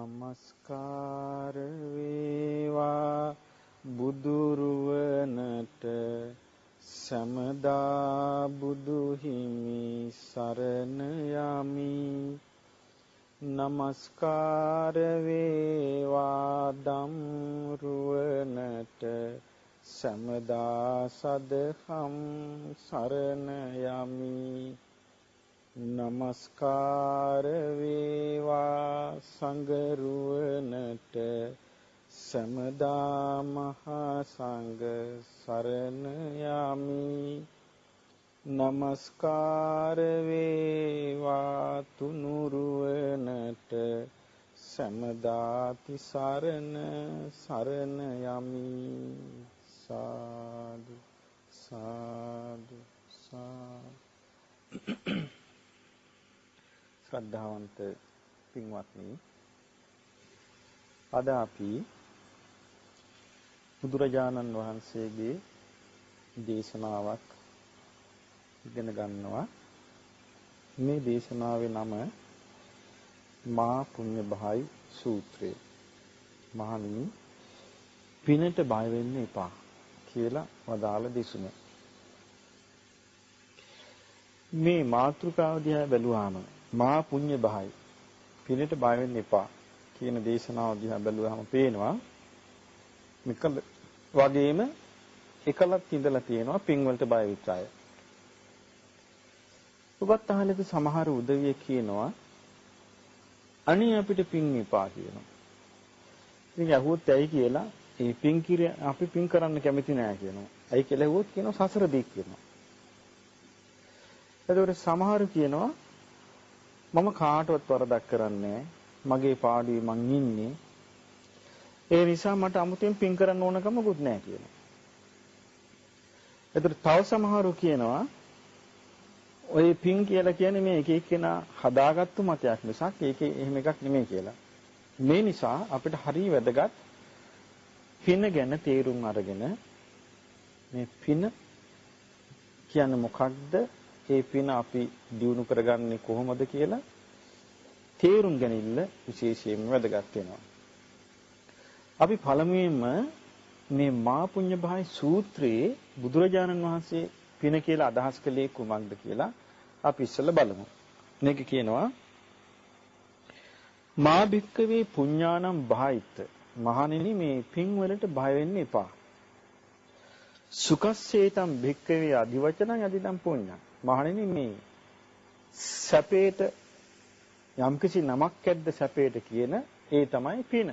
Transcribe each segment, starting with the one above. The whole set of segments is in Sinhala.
නමස්කාර වේවා බුදුරුවනට සමදා බුදු හිමි සරණ යමි. නමස්කාර වේවා ධම්රුවනට සමදා සදහම් සරණ යමි. නමස්කාර වේවා සංඝරුවනට සමදා මහා සංඝ සරණ යමි. නමස්කාර වේවා තුනුරුවනට සමදා තිසරණ සරණ යමි. සාදු සාදු සාදු. ශ්‍රද්ධාවන්ත පින්වත්නි, අද අපි බුදුරජාණන් වහන්සේගේ දේශනාවක් ඉගෙන ගන්නවා. මේ දේශනාවේ නම මා පුඤ්ඤ භායි සූත්‍රය. මහණෙනි, පිනට බය වෙන්න එපා කියලා වදාළ දෙසුම. මේ මාතෘකාව දිහා බැලුවාම මා පුඤ්ඤ භායි පිනට බය වෙන්න එපා කියන දේශනාව දිහා බැලුවාම පේනවා මෙකල වගේම එකලක් ඉඳලා තියෙනවා පින් වලට බය වෙච්ච අය. ඔබත් අහලද සමහර උදවිය කියනවා අනේ අපිට පින් එපා කියනවා. ඉතින් අහුවොත් ඇයි කියලා ඒ පින් අපි පින් කරන්න කැමති නෑ කියනවා. ඇයි කියලා අහුවොත් කියනවා සසර දී කියනවා. එතකොට සමහර කියනවා මම කාටවත් වරදක් කරන්නේ මගේ පාඩුවේ මං ඉන්නේ. ඒ නිසා මට 아무තෙන් පින් කරන්න ඕනකමකුත් නැහැ කියනවා. එතකොට තව සමහරු කියනවා ඔය පින් කියලා කියන්නේ මේ එක එක්කෙනා හදාගත්තු මතයක් මිසක් ඒකේ එහෙම එකක් නෙමෙයි කියලා. මේ නිසා අපිට හරිය වැදගත් පින ගැන තේරුම් අරගෙන මේ පින කියන්නේ මොකක්ද? ඒ පින අපි දියුණු කරගන්නේ කොහොමද කියලා තේරුම් ගැනීම විශේෂයෙන්ම වැදගත් වෙනවා. අපි පළමුවෙන්ම මේ මා පුඤ්ඤ භායි සූත්‍රයේ බුදුරජාණන් වහන්සේ පින කියලා අදහස් කළේ කුමක්ද කියලා අපි ඉස්සෙල්ලා බලමු. මේක කියනවා මා භික්කවේ පුඤ්ඤානම් භායිත. මහණෙනි, මේ පින් වලට බය වෙන්න එපා. සුකස්සේතම් භික්කවේ අධිවචනං අධිතම් පුඤ්ඤං. මහණෙනි, මේ සැපේට යම්කිසි නමක් ඇද්ද සැපේට කියන ඒ තමයි පින.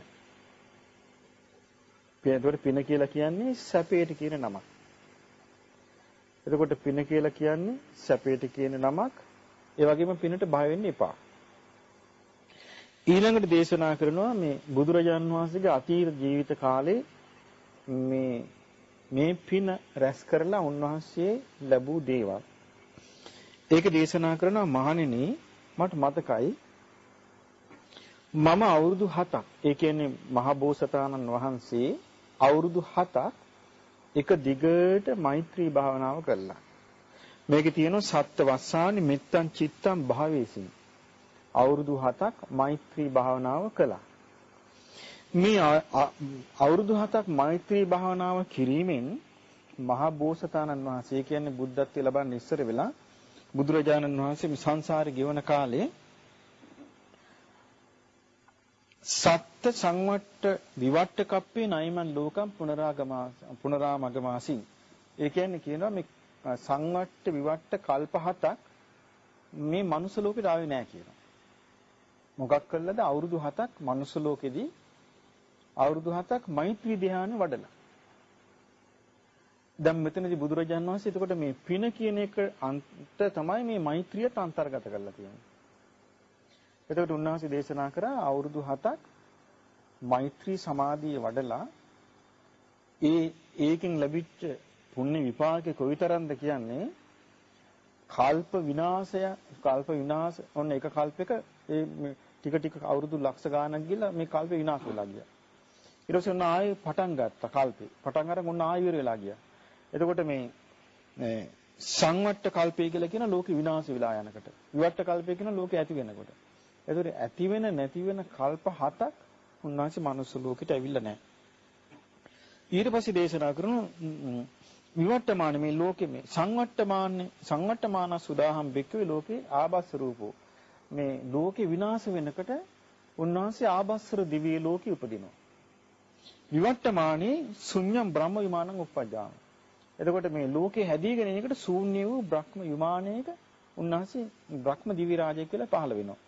පිනතොට පින කියලා කියන්නේ සැපේට කියන නමක්. එතකොට පින කියලා කියන්නේ සැපේට කියන නමක්. ඒ වගේම පිනට බය වෙන්න එපා. ඊළඟට දේශනා කරනවා මේ බුදුරජාණන් වහන්සේගේ අතීත ජීවිත කාලේ මේ පින රැස් කරලා උන්වහන්සේ ලැබූ දේවල්. ඒක දේශනා කරනවා මහණෙනි, මට මතකයි මම අවුරුදු 7ක්, ඒ කියන්නේ මහ බෝසතාණන් වහන්සේ අවුරුදු 7ක් එක දිගට මෛත්‍රී භාවනාව කළා. මේකේ තියෙනවා සත්ත්ව වස්සානි මෙත්තං චිත්තං භාවේසින්. අවුරුදු 7ක් මෛත්‍රී භාවනාව කළා. මේ අවුරුදු 7ක් මෛත්‍රී භාවනාව කිරීමෙන් මහ බෝසතාණන් වහන්සේ කියන්නේ බුද්ධත්වයේ ලබන්න ඉස්සර වෙලා බුදුරජාණන් වහන්සේ මේ සංසාරේ ගෙවන කාලේ සත්ත්‍ය සංවට්ට විවට්ට කප්පේ නයිමන් ලෝකම් පුනරාමගමාසින්. ඒ කියන්නේ කියනවා මේ සංවට්ට විවට්ට කල්ප 7ක් මේ මනුස්ස ලෝකෙට ආවේ නැහැ කියනවා. මොකක් කළාද? අවුරුදු 7ක් මනුස්ස ලෝකෙදී අවුරුදු 7ක් මෛත්‍රී ධ්‍යාන වඩලා. දැන් මෙතනදී බුදුරජාණන් වහන්සේ එතකොට මේ පින කියන එක අන්ත තමයි මේ මෛත්‍රියට අන්තර්ගත කරලා තියෙන්නේ. එතකොට උන්වහන්සේ දේශනා කරා අවුරුදු 7ක් මෛත්‍රී සමාධිය වඩලා ඒකෙන් ලැබිච්ච පුණ්‍ය විපාකේ කොයිතරම්ද කියන්නේ කල්ප විනාශ ඔන්න එක කල්පයක ඒ ටික අවුරුදු ලක්ෂ ගාණක් ගිහලා මේ කල්පේ විනාශ වෙලා ගියා. ඊට පස්සේ ඔන්න ආයේ පටන් ගත්තා කල්පේ. පටන් අරන් ඔන්න ආයෙ ඉවර වෙලා ගියා. එතකොට මේ සංවට්ට කල්පය කියලා කියන ලෝකෙ විනාශ වෙලා යනකොට. විවට්ට කල්පය කියන ලෝකෙ ඇති වෙනකොට. ඒතකොට ඇති වෙන නැති වෙන කල්ප 7ක් උන්වහන්සේ මනුස්ස ලෝකෙට ඇවිල්ලා නැහැ. ඊට පස්සේ දේශනා කරන විවට්ටමාන මේ ලෝකෙ මේ සංවට්ටමාන සුදාහම් බික්කවේ ලෝකේ ආබස්ස රූපෝ මේ ලෝකේ විනාශ වෙනකොට උන්වහන්සේ ආබස්සර දිව්‍ය ලෝකෙ උපදිනවා. විවට්ටමානේ ශුන්‍යම් බ්‍රහ්ම විමානං උප්පජ්ජාම. එතකොට මේ ලෝකේ හැදීගෙන එනකොට ශූන්‍ය වූ බ්‍රහ්ම විමානයක උන්වහන්සේ බ්‍රහ්ම දිව්‍ය රාජය කියලා පහළ වෙනවා.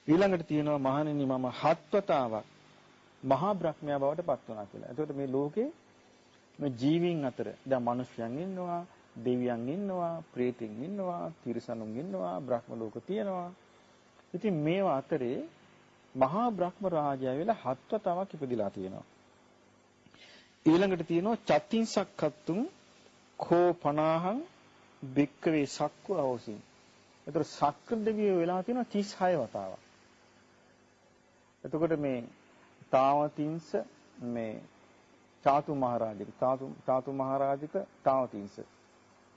ඊළඟට තියෙනවා මහණෙනි මම හත්වතාවක් මහා බ්‍රහ්මයා බවට පත් වුණා කියලා. එතකොට මේ ලෝකේ මේ ජීවීන් අතර දැන් මිනිස්යන් ඉන්නවා, දෙවියන් ඉන්නවා, ප්‍රේතයන් ඉන්නවා, තිරිසනුන් ඉන්නවා, බ්‍රහ්ම ලෝක තියෙනවා. ඉතින් මේවා අතරේ මහා බ්‍රහ්ම රාජය වෙලා හත්වතාවක් ඉපදිලා තියෙනවා. ඊළඟට තියෙනවා චත්තිංසක්ඛත්තුන් කෝ 50න් බික්කවේ සක්කු අවසින්. ඒතර සක්‍ර දෙවියෝ වෙලා තියෙනවා 36 වතාවක්. එතකොට මේ තාවතිංස මේ චාතු මහරජික තාවතිංස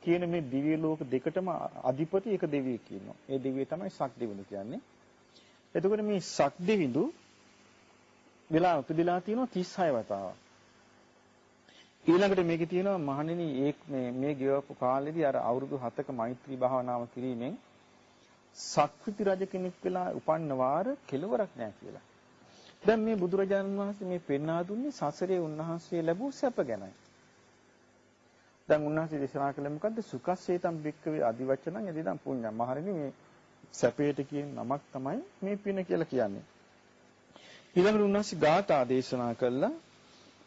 කියන මේ දිව්‍ය ලෝක දෙකටම අධිපති එක දෙවියෙක් ඉන්නවා. ඒ දෙවිය තමයි සක්දෙවිඳු කියන්නේ. එතකොට මේ සක්දෙවිඳු වෙලා උපදිලා තියෙනවා 36 වතාවක්. ඊළඟට මේකේ තියෙනවා මහණෙනි මේ ගෙවපු කාලෙදී අර අවුරුදු 7ක මෛත්‍රී භාවනාව කිරීමෙන් සක්විති රජ කෙනෙක් වෙලා උපන්න වාර කෙලවරක් නැහැ කියලා. දැන් මේ බුදුරජාණන් වහන්සේ මේ පෙන්වා දුන්නේ සසරේ උන්වහන්සේ ලැබූ සැප ගැනයි. දැන් උන්වහන්සේ දේශනා කළේ මොකද්ද? සුඛස්සේතම් භික්ඛවේ අදිවචනං යදිදම් පුඤ්ඤං. මහරෙනි මේ සැපයට කියන නමක් තමයි මේ පින කියලා කියන්නේ. ඊළඟට උන්වහන්සේ ගාථා දේශනා කළා.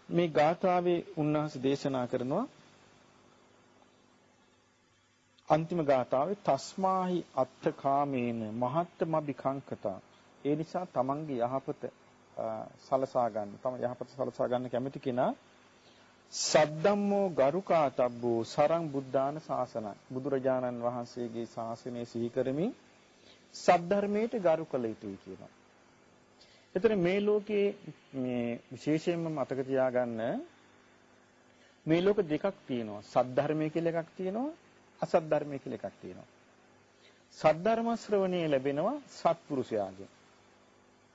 මේ ගාථාවේ උන්වහන්සේ දේශනා කරනවා අන්තිම ගාථාවේ තස්මාහි අත්තකාමේන මහත්තමබිකංකතා. ඒ නිසා තමන්ගේ යහපත සලසා ගන්න. තම යහපත සලසා ගන්න කැමති කෙනා සද්දම්මෝ ගරුකාතබ්බෝ සරං බුද්ධාන ශාසන. බුදුරජාණන් වහන්සේගේ ශාසනය සිහි කරමින් සද්ධර්මයට ගරු කළ යුතුයි කියනවා. එතන මේ ලෝකයේ මේ විශේෂයෙන්ම මතක තියාගන්න මේ ලෝක දෙකක් තියෙනවා. සද්ධර්මය කියලා එකක් තියෙනවා, අසත් ධර්මය කියලා එකක් තියෙනවා. සද්ධර්ම ශ්‍රවණිය ලැබෙනවා සත්පුරුෂයාගෙන්.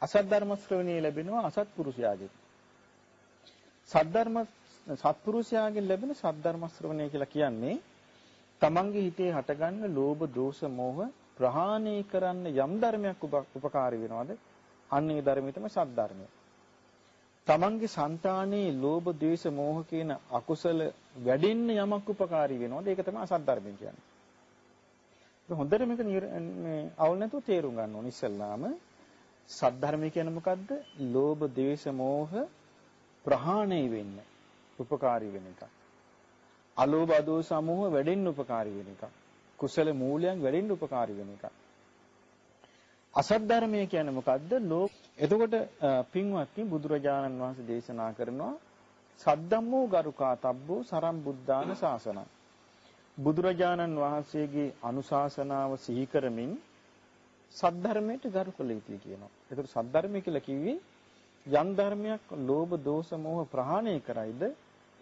අසත් ධර්ම ශ්‍රවණිය ලැබෙනවා අසත්පුරුෂයාගෙන්. සත්පුරුෂයාගෙන් ලැබෙන සද්ධර්ම ශ්‍රවණය කියලා කියන්නේ තමන්ගේ හිතේ හටගන්න ලෝභ, දෝෂ, මෝහ ප්‍රහාණය කරන්න යම් ධර්මයක් උපකාරී වෙනවද? අන්න ඒ ධර්මය තමයි සද්ධර්මය. තමන්ගේ సంతානයේ ලෝභ, ද්වේෂ, මෝහ කියන අකුසල වැඩෙන්න යමක් උපකාරී වෙනවද? ඒක තමයි අසත් ධර්මය කියන්නේ. ඒක හොඳට මේක මේ අවුල් නැතුව තේරුම් ගන්න ඕනේ. ඉස්සල්ලාම සද්ධර්මය කියන්නේ මොකද්ද? ලෝභ, ද්වේෂ, මෝහ ප්‍රහාණය වෙන්න උපකාරී වෙන එක. අලෝභ, අදෝස, අමෝහ වැඩෙන්න උපකාරී වෙන එක. කුසල මූලයන් වැඩෙන්න උපකාරී වෙන එක. අසත් ධර්මය කියන්නේ මොකද්ද? එතකොට පින්වත්නි බුදුරජාණන් වහන්සේ දේශනා කරනවා සද්දම්මෝ ගරුකාතබ්බෝ සරම් බුද්ධාන ශාසනං. බුදුරජාණන් වහන්සේගේ අනුශාසනාව සිහි කරමින් සද්ධර්මයට ගරු කළ යුතුයි කියනවා. එතකොට සද්ධර්මය කියලා කිව්වේ යම් ධර්මයක් ලෝභ, දෝෂ, මෝහ ප්‍රහාණය කරයිද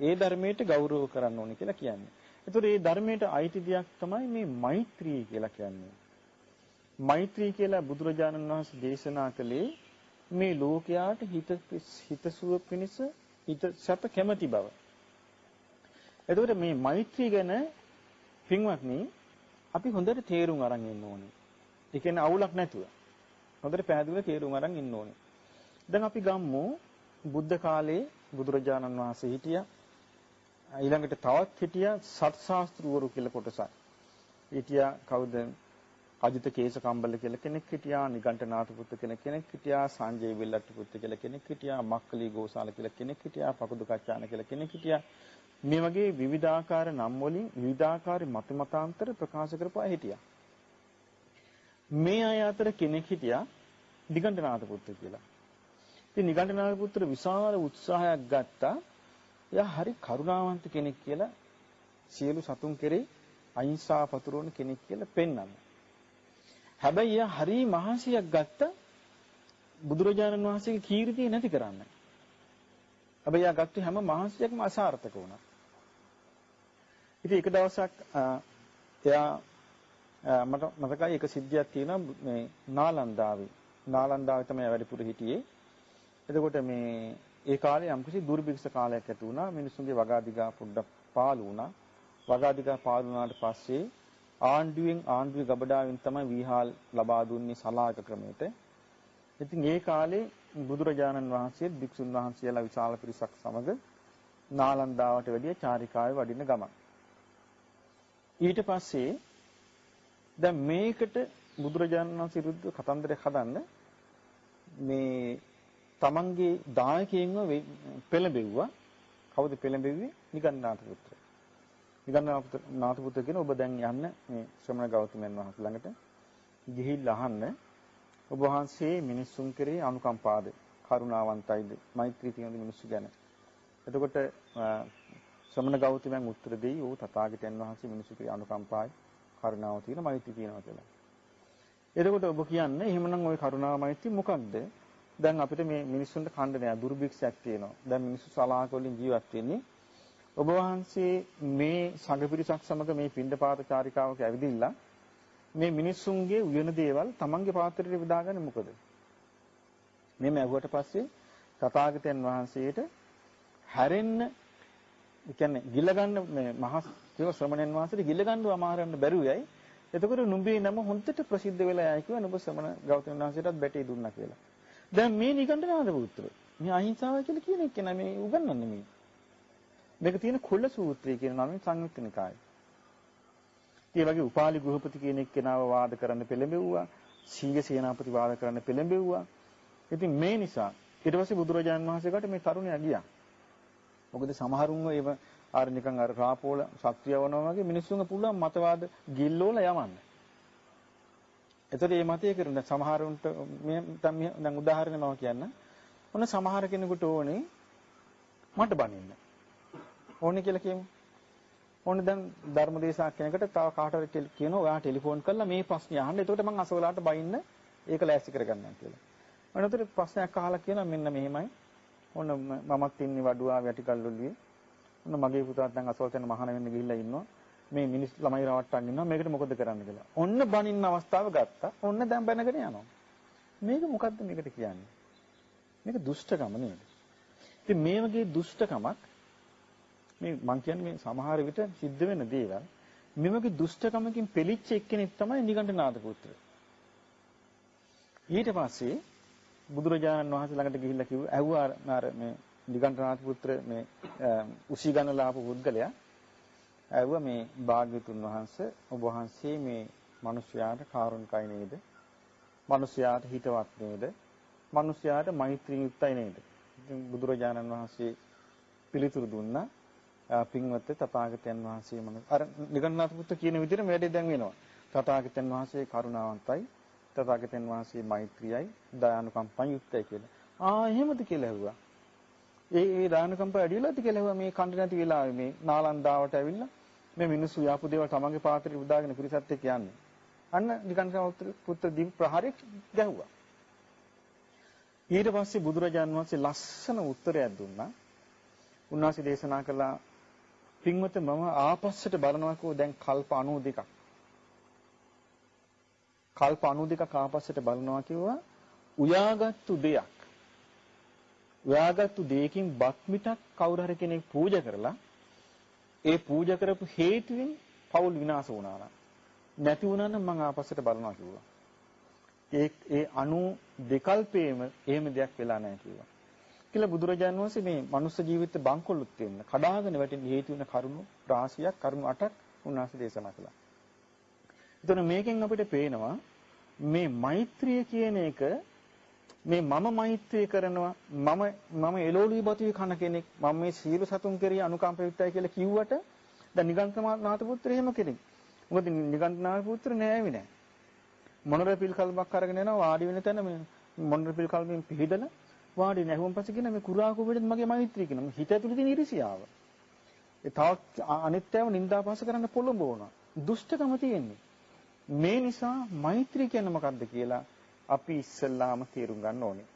ඒ ධර්මයට ගෞරව කරන්න ඕනේ කියලා කියන්නේ. එතකොට මේ ධර්මයට අයිති දෙයක් තමයි මේ මෛත්‍රිය කියලා කියන්නේ. මෛත්‍රී කියලා බුදුරජාණන් වහන්සේ දේශනා කළේ මේ ලෝකයාට හිතසුව පිණිස හිත සැප කැමැති බව. එතකොට මේ මෛත්‍රී ගැන පින්වත්නි අපි හොඳට තේරුම් අරන් ඉන්න ඕනේ. ඒ කියන්නේ අවුලක් නැතුව. හොඳට පැහැදිලිව තේරුම් අරන් ඉන්න ඕනේ. දැන් අපි ගම්මු බුද්ධ කාලේ බුදුරජාණන් වහන්සේ හිටියා. ඊළඟට තවත් හිටියා සත්ශාස්ත්‍රවරු කියලා කොටසක්. හිටියා කවුද? අජිත කේස කම්බල කියලා කෙනෙක් හිටියා, නිගණ්ඨනාථ පුත්ත කෙනෙක් හිටියා, සංජය විල්ලට්ට පුත්ත කියලා කෙනෙක් හිටියා, මක්කලි ගෝසාල කියලා කෙනෙක් හිටියා, පකුදු කච්චාන කියලා කෙනෙක් හිටියා. මේ වගේ විවිධාකාර නම් වලින් විවිධාකාර මතමතාන්තර ප්‍රකාශ කරපුවා හිටියා. මේ අය අතර කෙනෙක් හිටියා නිගණ්ඨනාථ පුත්ත කියලා. ඉතින් නිගණ්ඨනාථ පුත්‍ර විශාල උත්සාහයක් ගත්තා. එයා හරි කරුණාවන්ත කෙනෙක් කියලා සියලු සතුන් කෙරේ අහිංසා පතුරවන කෙනෙක් කියලා පෙන්වන්න. හැබැයි එයා හරි මහන්සියක් ගත්ත බුදුරජාණන් වහන්සේගේ කීර්තිය නැති කරන්න. හැබැයි එයා ගත්ත හැම මහන්සියක්ම අසාර්ථක වුණා. ඉතින් එක දවසක් එයා මට මතකයි එක සිද්ධියක් තියෙනවා මේ නාලන්දාවේ. නාලන්දාවේ තමයි වැඩිපුර හිටියේ. එතකොට මේ ඒ කාලේ යම්කිසි දුර්භික්ෂ කාලයක් ඇති වුණා. මිනිස්සුන්ගේ වගාදිගා පොඩ්ඩක් පාළු වුණා. වගාදිගා පාළු වුණාට පස්සේ ආණ්ඩුවේ ගබඩාවෙන් තමයි වීහාල් ලබා දුන්නේ සලායක ක්‍රමයට. ඉතින් ඒ කාලේ බුදුරජාණන් වහන්සේත් භික්ෂුන් වහන්සේලා විශාල පිරිසක් සමග නාලන්දාවට වැඩිය චාරිකාවේ වඩින ගමන්. ඊට පස්සේ දැන් මේකට බුදුරජාණන් වහන්සේ විරුද්ධ කතන්දරයක් හදන්න මේ තමන්ගේ දායකයෙන්ව පෙළඹෙව්වා. කවුද පෙළඹෙව්වේ? නිගණ්ඨනාථ පුත්‍ර. නිගණ්ඨනාථ පුත්‍ර කියන ඔබ දැන් යන්න මේ ශ්‍රමණ ගෞතමයන් වහන්සේ ළඟට ගිහිල්ලා අහන්න ඔබ වහන්සේ මිනිසුන් කෙරෙහි අනුකම්පාද කරුණාවන්තයිද මෛත්‍රී තියෙන මිනිස්සු ගැන. එතකොට ශ්‍රමණ ගෞතමයන් උත්තර දෙයි "ඔව් තථාගතයන් වහන්සේ මිනිස්සු කෙරෙහි අනුකම්පායි කරුණාව තියෙන මෛත්‍රී තියෙනවා" කියලා. එතකොට ඔබ කියන්නේ එහෙමනම් ওই කරුණාව මෛත්‍රී මොකක්ද? දැන් අපිට මේ මිනිස්සුන්ට ඛණ්ඩ නෑ දුර්භික්ෂයක් තියෙනවා. දැන් මිනිස්සු සලාක වලින් ජීවත් වෙන්නේ. ඔබ වහන්සේ මේ සංඝ පිරිසක් සමග මේ පින්ඩපාත චාරිකාවක ඇවිදින්න මේ මිනිස්සුන්ගේ උයන දේවල් තමන්ගේ පාත්‍රයට විදාගන්නේ මොකද? මේ මැවුවට පස්සේ තථාගතයන් වහන්සේට හැරෙන්න කියන්නේ ගිල ගන්න මේ මහා ශ්‍රමණයන් වහන්සේට ගිල ගන්නව අමාරන්න බැරුවයි. එතකොට නුඹේ නම හොන්දට ප්‍රසිද්ධ වෙලා යයි කිව්වා. නුඹ ශ්‍රමණ ගෞතම වහන්සේටත් බැටේ දුන්නා කියලා. දැන් මේ නිගණ්ඨනාථ පුත්‍ර මේ අහිංසාවයි කියලා කියන එක නෑ මේ උගන්වන්නේ මේ. මේක තියෙන කුල සූත්‍රය කියන නමින් සංයුක්ත නිකායේ. ඒ වගේ උපාලි ගෘහපති කියන එක්කෙනාව වාද කරන්න පෙළඹෙව්වා. සීග සේනාපති වාද කරන්න පෙළඹෙව්වා. ඉතින් මේ නිසා ඊට පස්සේ බුදුරජාණන් වහන්සේකට මේ තරුණයා ගියා. මොකද සමහරුන්ව ඒව අර නිකන් අර රාපෝල ශක්තියවනවා වගේ මිනිස්සුන්ව පුළුවන් මතවාද ගිල්ලෝල යවන්න. එතකොට මේ මතය කරන සමහරුන්ට මේ දැන් උදාහරණ මම කියන්න. ඔන්න සමහර කෙනෙකුට ඕනේ මට බනින්න. ඕනේ කියලා කියමු. ඕනේ දැන් ධර්මදේශනා කෙනෙකුට තව කාටවත් කියනවා ඔයා ටෙලිෆෝන් කරලා මේ ප්‍රශ්නේ අහන්න. එතකොට මම අසවලාට බයින්න ඒක ලෑස්ති කරගන්නම් කියලා. අනතුරු ප්‍රශ්නයක් අහලා කියනවා මෙන්න මෙහෙමයි. ඔන්න මමත් ඉන්නේ වඩුවා වැටිකල්ලුලියේ. ඔන්න මගේ පුතාත් දැන් අසවල් මහාන වෙන්න ගිහිල්ලා ඉන්නවා. මේ මිනිස් ළමයි රවට්ටන්න ඉන්නවා. මේකට මොකද කරන්න කියලා. ඔන්න බනින්න අවස්ථාව ගත්තා. ඔන්න දැන් බැනගෙන යනවා. මේක මොකද්ද මේකට කියන්නේ? මේක දුෂ්ටකම නේද? ඉතින් මේ වගේ දුෂ්ටකමක් මේ මං කියන්නේ මේ සමහර විට සිද්ධ වෙන දේවල් මේ වගේ දුෂ්ටකමකින් පෙළිච්ච එක්කෙනෙක් තමයි නිගණ්ඨනාථ පුත්‍ර. ඊට පස්සේ බුදුරජාණන් වහන්සේ ළඟට ගිහිල්ලා කිව්වා ඇහුවා අර මේ නිගණ්ඨනාථ පුත්‍ර මේ උසීගන්නලා ආපු පුද්ගලයා ඇහුවා මේ භාග්‍යතුන් වහන්සේ ඔබ වහන්සේ මේ මිනිස්යාට කාරුණිකයි නේද? මිනිස්යාට හිතවත් නේද? මිනිස්යාට මෛත්‍රී යුක්තයි නේද? ඉතින් බුදුරජාණන් වහන්සේ පිළිතුරු දුන්නා පින්වත් තථාගතයන් වහන්සේ මම අර නිගණ්ඨනාථ පුත්‍ර කියන විදිහට මේඩේ දැන් වෙනවා. තථාගතයන් වහන්සේ කරුණාවන්තයි, තථාගතයන් වහන්සේ මෛත්‍රියයි, දයානුකම්පයි යුක්තයි කියලා. එහෙමද කියලා ඇහුවා. ඒ දයානුකම්පය ඇදිලාද කියලා ඇහුවා මේ කණ්ඩ නැති වෙලාවේ මේ නාලන්දාවට ඇවිල්ලා මේ මිනිස්සු යාපු දේවල් තමන්ගේ පාත්‍රෙට උදාගෙන පිරිසත් එක්ක යන්නේ. අන්න නිගණ්ඨනාථ පුත්‍ර දීප ප්‍රහාරයක් ගැහුවා. ඊට පස්සේ බුදුරජාණන් වහන්සේ ලස්සන උත්තරයක් දුන්නා. උන්වහන්සේ දේශනා කළා පින්වත මම ආපස්සට බලනවාකෝ දැන් කල්ප 92ක්. කල්ප 92ක් ආපස්සට බලනවා කිව්වා උයාගත්තු දෙයක්. උයාගත්තු දෙයකින් බත් මිටක් කවුරු හරි කෙනෙක් පූජා කරලා ඒ පූජා කරපු හේතුවෙන් පවුල් විනාශ වුණා නම් නැති වුණා නම් මම ආපස්සට බලනවා කිව්වා. ඒ 92 කල්පේම එහෙම දෙයක් වෙලා නැහැ කිව්වා. කියලා බුදුරජාණන් වහන්සේ මේ මනුස්ස ජීවිතේ බංකොලොත් වෙන්න කඩාගෙන වැටෙන්න හේතු වෙන කරුණු රාශියක් කරුණු 8ක් උන්වහන්සේ දේශනා කළා. එතන මේකෙන් අපිට පේනවා මේ මෛත්‍රිය කියන එක මේ මම මෛත්‍රිය කරනවා මම එළෝලී බතුයි කන කෙනෙක් මම මේ සීල සතුන් කෙරෙහි අනුකම්ප යුක්තයි කියලා කිව්වට දැන් නිගණ්ඨනාථ පුත්‍ර එහෙම කෙනෙක්. මොකද නිගණ්ඨනාථ පුත්‍ර නෑවේ නෑ. මොනර පිල් කල්මක් අරගෙන යනවා වාඩි වෙන තැන මේ මොනර පිල් කල්මෙන් පිළිදලා වාඩි නැහුවම් පස්සේ කියන මේ කුරා කුඹෙන් මගේ මෛත්‍රිය කියනවා. හිත ඇතුලේ තියෙන ඉරිසියාව. ඒ තවත් අනිත්‍යව නින්දාපාස කරන්න පොළඹවනවා. දුෂ්ටකම තියෙන්නේ. මේ නිසා මෛත්‍රිය කියන්නේ මොකක්ද කියලා අපි ඉස්සෙල්ලාම තේරුම් ගන්න ඕනේ.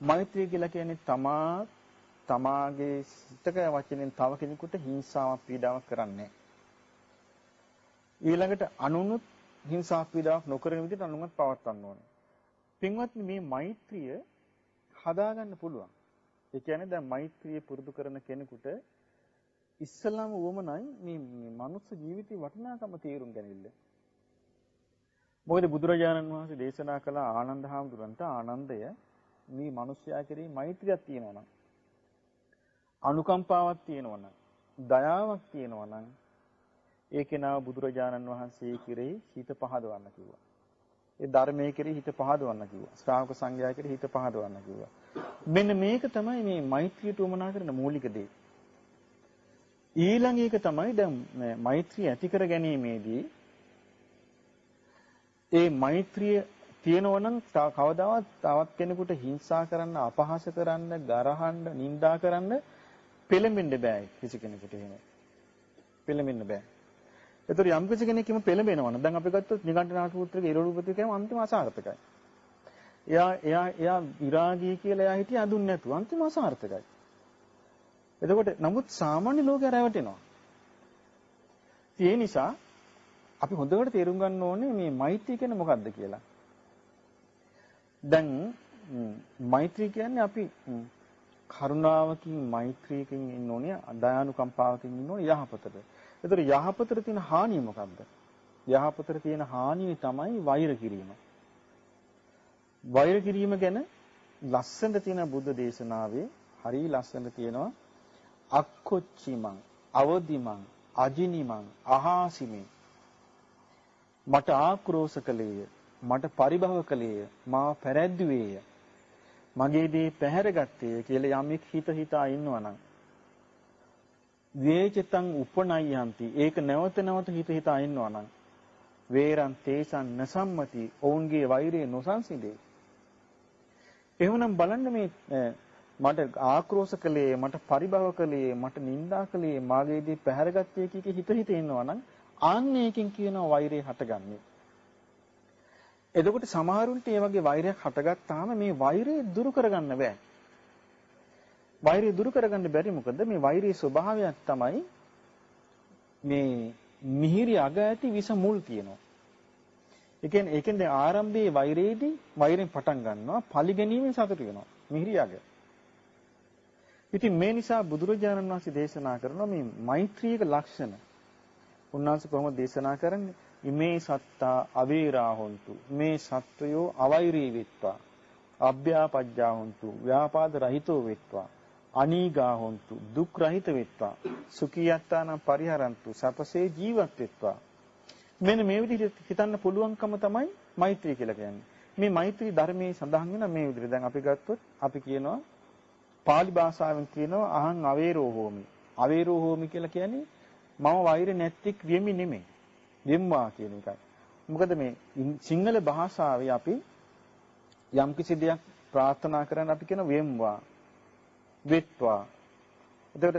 මෛත්‍රිය කියලා කියන්නේ තමාගේ සිතක වචනෙන් තව කෙනෙකුට හිංසාවක් පීඩාවක් කරන්නේ නැහැ. ඊළඟට අනුනුත් හිංසා පීඩාවක් නොකරන විදිහට අනුන්වත් පවත්වන්න ඕනේ. පින්වත්නි මේ මෛත්‍රිය හදාගන්න පුළුවන්. ඒ කියන්නේ දැන් මෛත්‍රිය පුරුදු කරන කෙනෙකුට ඉස්සලාම වුමනයි මේ මනුස්ස ජීවිතේ වටිනාකම තේරුම් ගනින්න. මොකද බුදුරජාණන් වහන්සේ දේශනා කළ ආනන්ද හාමුදුරන්ට ආනන්දය මේ මිනිස්යා කෙරෙහි මෛත්‍රියක් තියෙනවා නම් අනුකම්පාවක් තියෙනවා නම් දයාවක් තියෙනවා නම් ඒ කෙනා බුදුරජාණන් වහන්සේ කෙරෙහි හිත පහදවන්න කිව්වා. ඒ ධර්මයේ කෙරෙහි හිත පහදවන්න කිව්වා. ශ්‍රාවක සංඝයා කෙරෙහි හිත පහදවන්න කිව්වා. මෙන්න මේක තමයි මේ මෛත්‍රියට උමනා කරන මූලික දේ. ඊළඟ එක තමයි දැන් මෛත්‍රිය ඇති කර ගැනීමේදී ඒ මෛත්‍රිය තියෙනවා නම් කවදාවත් තවත් කෙනෙකුට හිංසා කරන්න, අපහාස කරන්න, ගරහන්න, නිඳා කරන්න පෙළඹෙන්න බෑ කිසි කෙනෙකුට එහෙම. පෙළඹෙන්න බෑ. ඒතර යම් කිසි කෙනෙක් කිම පෙළඹෙනවා නම් දැන් අපි ගත්තොත් නිගණ්ඨනාථ පුත්‍රගේ ඉරෝලූපති කියම අන්තිම අසාර්ථකයි. එයා විරාගී කියලා එයා හිටිය අඳුන් නැතුව අන්තිම අසාර්ථකයි. එතකොට නමුත් සාමාන්‍ය ලෝකයා රැවටෙනවා. ඒ නිසා අපි හොඳට තේරුම් ගන්න ඕනේ මේ මෛත්‍රිය කියන්නේ මොකක්ද කියලා. දැන් මෛත්‍රිය කියන්නේ අපි කරුණාවකින් මෛත්‍රියකින් ඉන්න ඕනේ, දයානුකම්පාවකින් ඉන්න ඕනේ යහපතට. ඒතර යහපතට තියෙන හානිය මොකක්ද? යහපතට තියෙන හානිය තමයි වෛර කිරීම. වෛර කිරීම ගැන ලස්සනට තියෙන බුද්ධ දේශනාවේ හරි ලස්සනට තියෙනවා අක්කොච්චිමං අවදිමං අජිනිමං අහාසිමේ මට ආක්‍රෝෂ කළේය මට පරිභව කළේය මා පැරැද්දුවේය මගේ දේ පැහැරගත්තේ කියලා යමෙක් හිතා ඉන්නවනම් වේචතං උපනයන්ති ඒක නැවත නැවත හිතා ඉන්නවනම් වේරං තේසං නසම්මති ඔවුන්ගේ වෛරය නොසන්සිදේ. එහෙනම් බලන්න මේ මට ආක්‍රෝෂ කළේ මට පරිභව කළේ මට නිඳා කළේ මාගේ දේ පැහැරගත්තේ කීක හිත ඉන්නවනම් ආන්නේකින් කියනවා වෛරය හටගන්නේ. එතකොට සමහරුන්ට මේ වගේ වෛරයක් හටගත්තාම මේ වෛරය දුරු කරගන්න බෑ. වෛරය දුරු කරගන්න බැරි මොකද මේ වෛරයේ ස්වභාවයක් තමයි මේ මිහිරි අග ඇති විස මුල් තියෙනවා. ඒ කියන්නේ ආරම්භයේ වෛරයේදී වෛරයෙන් පටන් ගන්නවා පලි ගැනීමෙන් සතුට වෙනවා මිහිරි අග. ඉතින් මේ නිසා බුදුරජාණන් වහන්සේ දේශනා කරනවා මේ මෛත්‍රියක ලක්ෂණ. උන්වහන්සේ කොහොමද දේශනා කරන්නේ? ඉමේ සත්තා අවීරා හොන්තු මේ සත්වයෝ අවෛරී වෙත්වා අභ්‍යාපජ්ජා හොන්තු ව්‍යාපාද රහිතෝ වෙත්වා අනීගා හොන්තු දුක් රහිත වෙත්වා සුඛියත්තානම් පරිහරන්තු සපසේ ජීවත් වෙත්වා. මෙන්න මේ විදිහට හිතන්න පුළුවන්කම තමයි මෛත්‍රිය කියලා කියන්නේ. මේ මෛත්‍රී ධර්මයේ සඳහන් වෙන මේ විදිහට දැන් අපි ගත්තොත් අපි කියනවා පාලි භාෂාවෙන් කියනවා අහං අවේරෝ හෝමි. අවේරෝ හෝමි කියලා කියන්නේ මම වෛර නැත්තික් වෙමි නෙමෙයි. වෙම්වා කියන එකයි. මොකද මේ සිංහල භාෂාවේ අපි යම් කිසි දෙයක් ප්‍රාර්ථනා කරන අපි කියන වෙම්වා වෙත්වා. එතකොට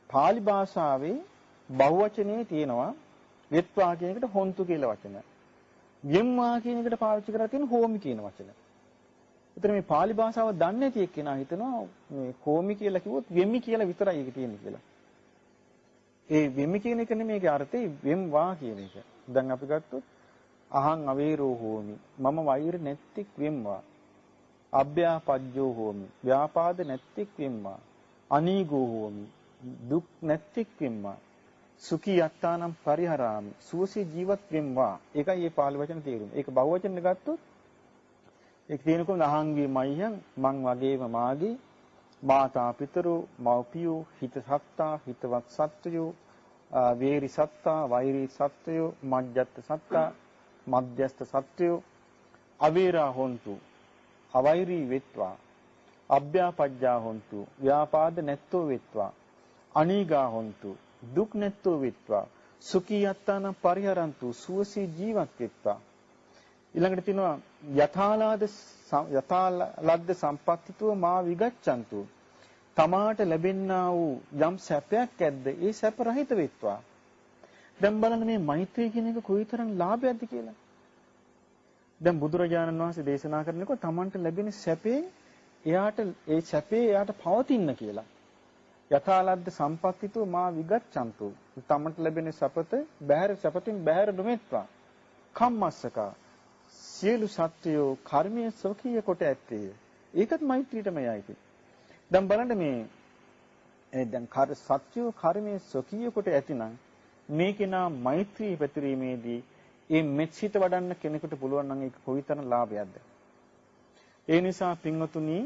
පාලි භාෂාවේ බහුවචනයේ තියෙනවා වෙත්වා කියන එකට හොන්තු කියලා වචන. වෙම්වා කියන එකට පාවිච්චි කරලා තියෙන හෝමි කියන වචන. එතන මේ පාලි භාෂාව දන්නේ නැති එක්කෙනා හිතනවා මේ හෝමි කියලා කිව්වොත් වෙමි කියලා විතරයි ඒක තියෙන්නේ කියලා. ඒ වෙමි කියන එක නෙමෙයි ඒකේ අර්ථය වෙම්වා කියන එක. දැන් අපි ගත්තොත් අහං අවේරෝ හෝමි මම වෛර නැත්තික් වෙම්වා. අභ්‍යාපජ්ජෝ හෝමි ව්‍යාපාද නැත්තික් වෙම්වා. අනීගෝ හෝමි දුක් නැත්තික් වෙම්වා. සුඛී යත්තානම් පරිහරාමි සුවසේ ජීවත් වෙම්වා. ඒකයි මේ පාළි වචන තේරුම. ඒක බහුවචන ගත්තොත් ඒක තියෙනකොම අහංගේ මයියන් මං වගේම මාගේ මාතා පිතරෝ මව්පියෝ හිත සත්තා හිතවත් සත්වයෝ වේරි සත්තා වෛරී සත්වයෝ මජ්ජත් සත්තා මධ්‍යස්ත සත්වයෝ අවේරා හොන්තු අවෛරී වෙත්වා අභ්‍යාපජ්ජා හොන්තු ව්‍යාපාද නැත්තෝ වෙත්වා අනීගා හොන්තු දුක් නැත්තෝ වෙත්වා සුඛී යත්තානම් පරිහරන්තු සුවසේ ජීවත් වෙත්වා. ඊළඟට තියෙනවා යථාලද්ද සම්පත්තිතෝ මා විගච්ඡන්තු තමාට ලැබෙන්නා වූ යම් සැපයක් ඇද්ද ඒ සැප රහිත වෙත්වා. දැන් බලන්න මේ මෛත්‍රිය කියන එක කොයිතරම් ලාභයක්ද කියලා. දැන් බුදුරජාණන් වහන්සේ දේශනා කරනකොට තමන්ට ලැබෙන සැපේ එයාට පවතින්න කියලා. යථාලද්ද සම්පත්තිතෝ මා විගච්ඡන්තු. තමන්ට ලැබෙන සපත බහැර සපතින් බහැර නොමෙත්වා. කම්මස්සකා සියලු සත්‍යෝ කර්මයේ ස්වකීය කොට ඇත්තේය. ඒකත් මෛත්‍රියටමයි ආйти. දැන් බලන්න මේ දැන් සත්‍යෝ කර්මයේ ස්වකීය කොට ඇතිනම් මේ කෙනා මෛත්‍රී පැතිරීමේදී ඒ මෙත්සිත වඩන්න කෙනෙකුට පුළුවන් නම් ඒක කොයිතරම් ලාභයක්ද? ඒ නිසා පින්වතුනි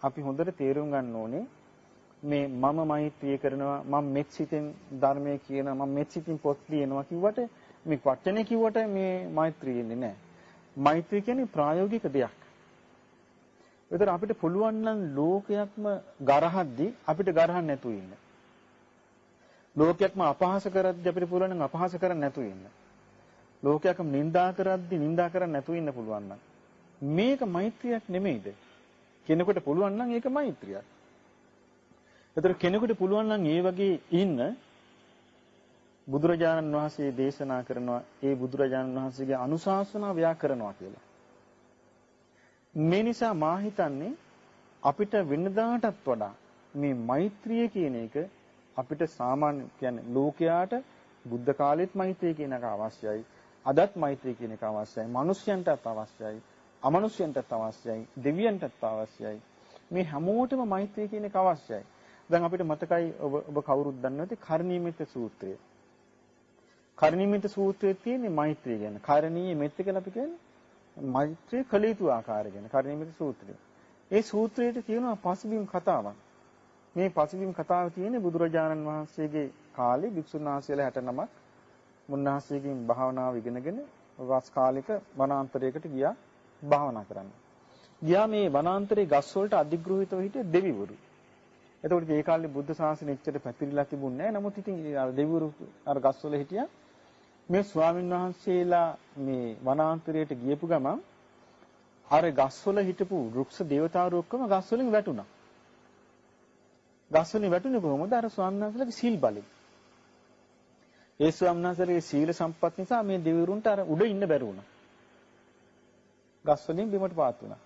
අපි හොඳට තේරුම් ගන්න ඕනේ මේ මම මෛත්‍රිය කරනවා මම මෙත්සිතෙන් ධර්මයේ කියනවා මම මෙත්සිතින් පොත් ලියනවා කිව්වට මේ වචනේ කිව්වට මේ මෛත්‍රිය ඉන්නේ නැහැ. මෛත්‍රිය කියන්නේ ප්‍රායෝගික දෙයක්. ඒතර අපිට පුළුවන් නම් ලෝකයක්ම ගරහද්දි අපිට ගරහන්න නැතුව ඉන්න. ලෝකයක්ම අපහාස කරද්දි අපිට පුළුවන් නම් අපහාස කරන්න නැතුව ඉන්න. ලෝකයක්ම නිඳා කරද්දි නිඳා කරන්න නැතුව ඉන්න පුළුවන් නම් මේක මෛත්‍රියක් නෙමෙයිද? කෙනෙකුට පුළුවන් නම් ඒක මෛත්‍රියක්. ඒතර කෙනෙකුට පුළුවන් නම් ඒ වගේ ඉන්න බුදුරජාණන් වහන්සේ දේශනා කරනවා ඒ බුදුරජාණන් වහන්සේගේ අනුශාසනා ව්‍යාකරනවා කියලා. මේ නිසා මා හිතන්නේ අපිට වෙනදාටත් වඩා මේ මෛත්‍රිය කියන එක අපිට සාමාන්‍ය කියන්නේ ලෝකයාට බුද්ධ කාලෙත් මෛත්‍රිය කියන එක අවශ්‍යයි. අදත් මෛත්‍රිය කියන එක අවශ්‍යයි. මිනිස්යන්ටත් අවශ්‍යයි. අමනුෂ්‍යයන්ටත් අවශ්‍යයි. දෙවියන්ටත් අවශ්‍යයි. මේ හැමෝටම මෛත්‍රිය කියන එක අවශ්‍යයි. දැන් අපිට මතකයි ඔබ කවුරුත් දන්නේ නැති කරණීයමෙත්ත සූත්‍රය. කරණීයමෙත්ත සූත්‍රයේ තියෙන මෛත්‍රිය ගැන. කරණීය මෙත්ත කියලා අපි කියන්නේ මෛත්‍රිය කළ යුතු ආකාරය ගැන කරණීයමෙත්ත සූත්‍රය. ඒ සූත්‍රයේ තියෙනවා පසුබිම් කතාවක්. මේ පසුබිම් කතාව තියෙන්නේ බුදුරජාණන් වහන්සේගේ කාලේ භික්ෂුන් වහන්සේලා 69ක් මුන්වහන්සේගෙන් භාවනාව ඉගෙනගෙන වස් කාලික වනාන්තරයකට ගියා භාවනා කරන්න. ගියා මේ වනාන්තරයේ ගස් වලට අධිග්‍රහිතව හිටිය දෙවිවරු. එතකොට මේ කාලේ බුද්ධ ශාසනය එච්චර පැතිරිලා තිබුණේ නැහැ. නමුත් ඉතින් අර දෙවිවරු අර ගස් වල හිටියා. මේ ස්වාමීන් වහන්සේලා මේ වනාන්තරයට ගියපු ගමන් අර ගස් වල හිටපු වෘක්ෂ දේවතාවරු ඔක්කොම ගස් වලින් වැටුණා. ගස් වලින් වැටුනේ කොහොමද? අර ස්වාමීන් වහන්සේලාගේ සීල් බලයෙන්. ඒ ස්වාමීන් වහන්සේගේ සීල සම්පත් නිසා මේ දෙවිවරුන්ට අර උඩ ඉන්න බැරි වුණා. ගස් වලින් බිමට පාත් වුණා.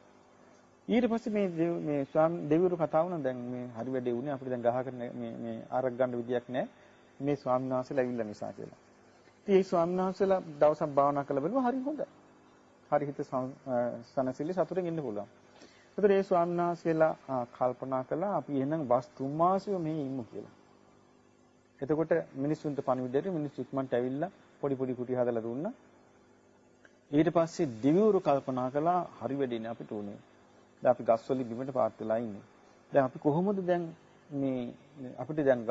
ඊට පස්සේ මේ ස්වාමීන් දෙවිවරු කතා වුණා දැන් මේ හරි වැඩේ වුණේ අපිට දැන් ගහකට මේ ආරක් ගන්න විදියක් නැහැ. මේ ස්වාමීන් වහන්සේලා ඇවිල්ලා නිසා කියලා. ඉතින් මේ ස්වාමීන් වහන්සේලා දවසක් භාවනා කළ බලුවා හරි හොඳයි. හරි හිත සනසිලි සතුටින් ඉන්න පුළුවන්. ඒතර ඒ ස්වාමීන් වහන්සේලා කල්පනා කළා අපි එහෙනම් වස් 3 මාසෙම මෙහි ඉමු කියලා. එතකොට මිනිස්සුන්ට පණිවිඩයට මිනිස්සු ඉක්මනට ඇවිල්ලා පොඩි පොඩි කුටි හදලා දුන්නා. ඊට පස්සේ දෙවිවරු කල්පනා කළා හරි වැඩිනේ අපිට උනේ. දැන් අපි ගස්වල බිමට පාත් වෙලා ඉන්නේ. දැන් අපි කොහොමද දැන් මේ අපිට දැන්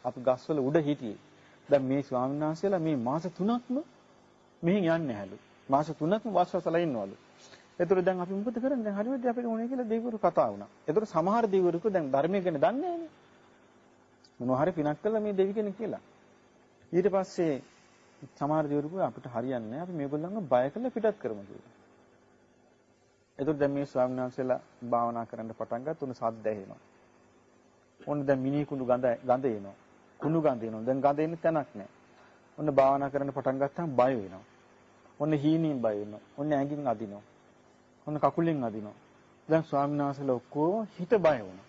අපි ගස්වල උඩ හිටියේ. දැන් මේ ස්වාමීන් වහන්සේලා මේ මාස 3ක්ම මෙහෙන් යන්නේ හැලු. මාස 3ක්ම වස්වසලා ඉන්නවලු. ඒතර දැන් අපි මොකද කරන්නේ? දැන් හරියට අපිට ඕනේ කියලා දෙවිවරු කතා වුණා. ඒතර සමහර දෙවිවරු දැන් ධර්මය ගැන දන්නේ නැහැනේ. මොනවා හරි පිනක් කළා මේ දෙවි කෙනෙක් කියලා. ඊට පස්සේ සමහර දෙවිවරු අපිට හරියන්නේ නැහැ. අපි මේගොල්ලන්ව බය කරලා පිටත් කරමු කියලා. ඒතර දැන් මේ ස්වාමීන් වහන්සේලා භාවනා කරන්න පටන් ගත්ත උණු සද්ද ඇහෙනවා. ඔන්න දැන් මිනි කුණු ගඳ එනවා. කුණු ගඳ එනවා. දැන් ගඳ එන්න තැනක් නැහැ. ඔන්න භාවනා කරන්න පටන් ගත්තාම බය වෙනවා. ඔන්න හීනින් බය වෙනවා. ඔන්න ඇඟින් අදිනවා. ඔන්න කකුලෙන් අදිනවා. දැන් ස්වාමීන් වහන්සේලා ඔක්කොම හිත බය වුණා.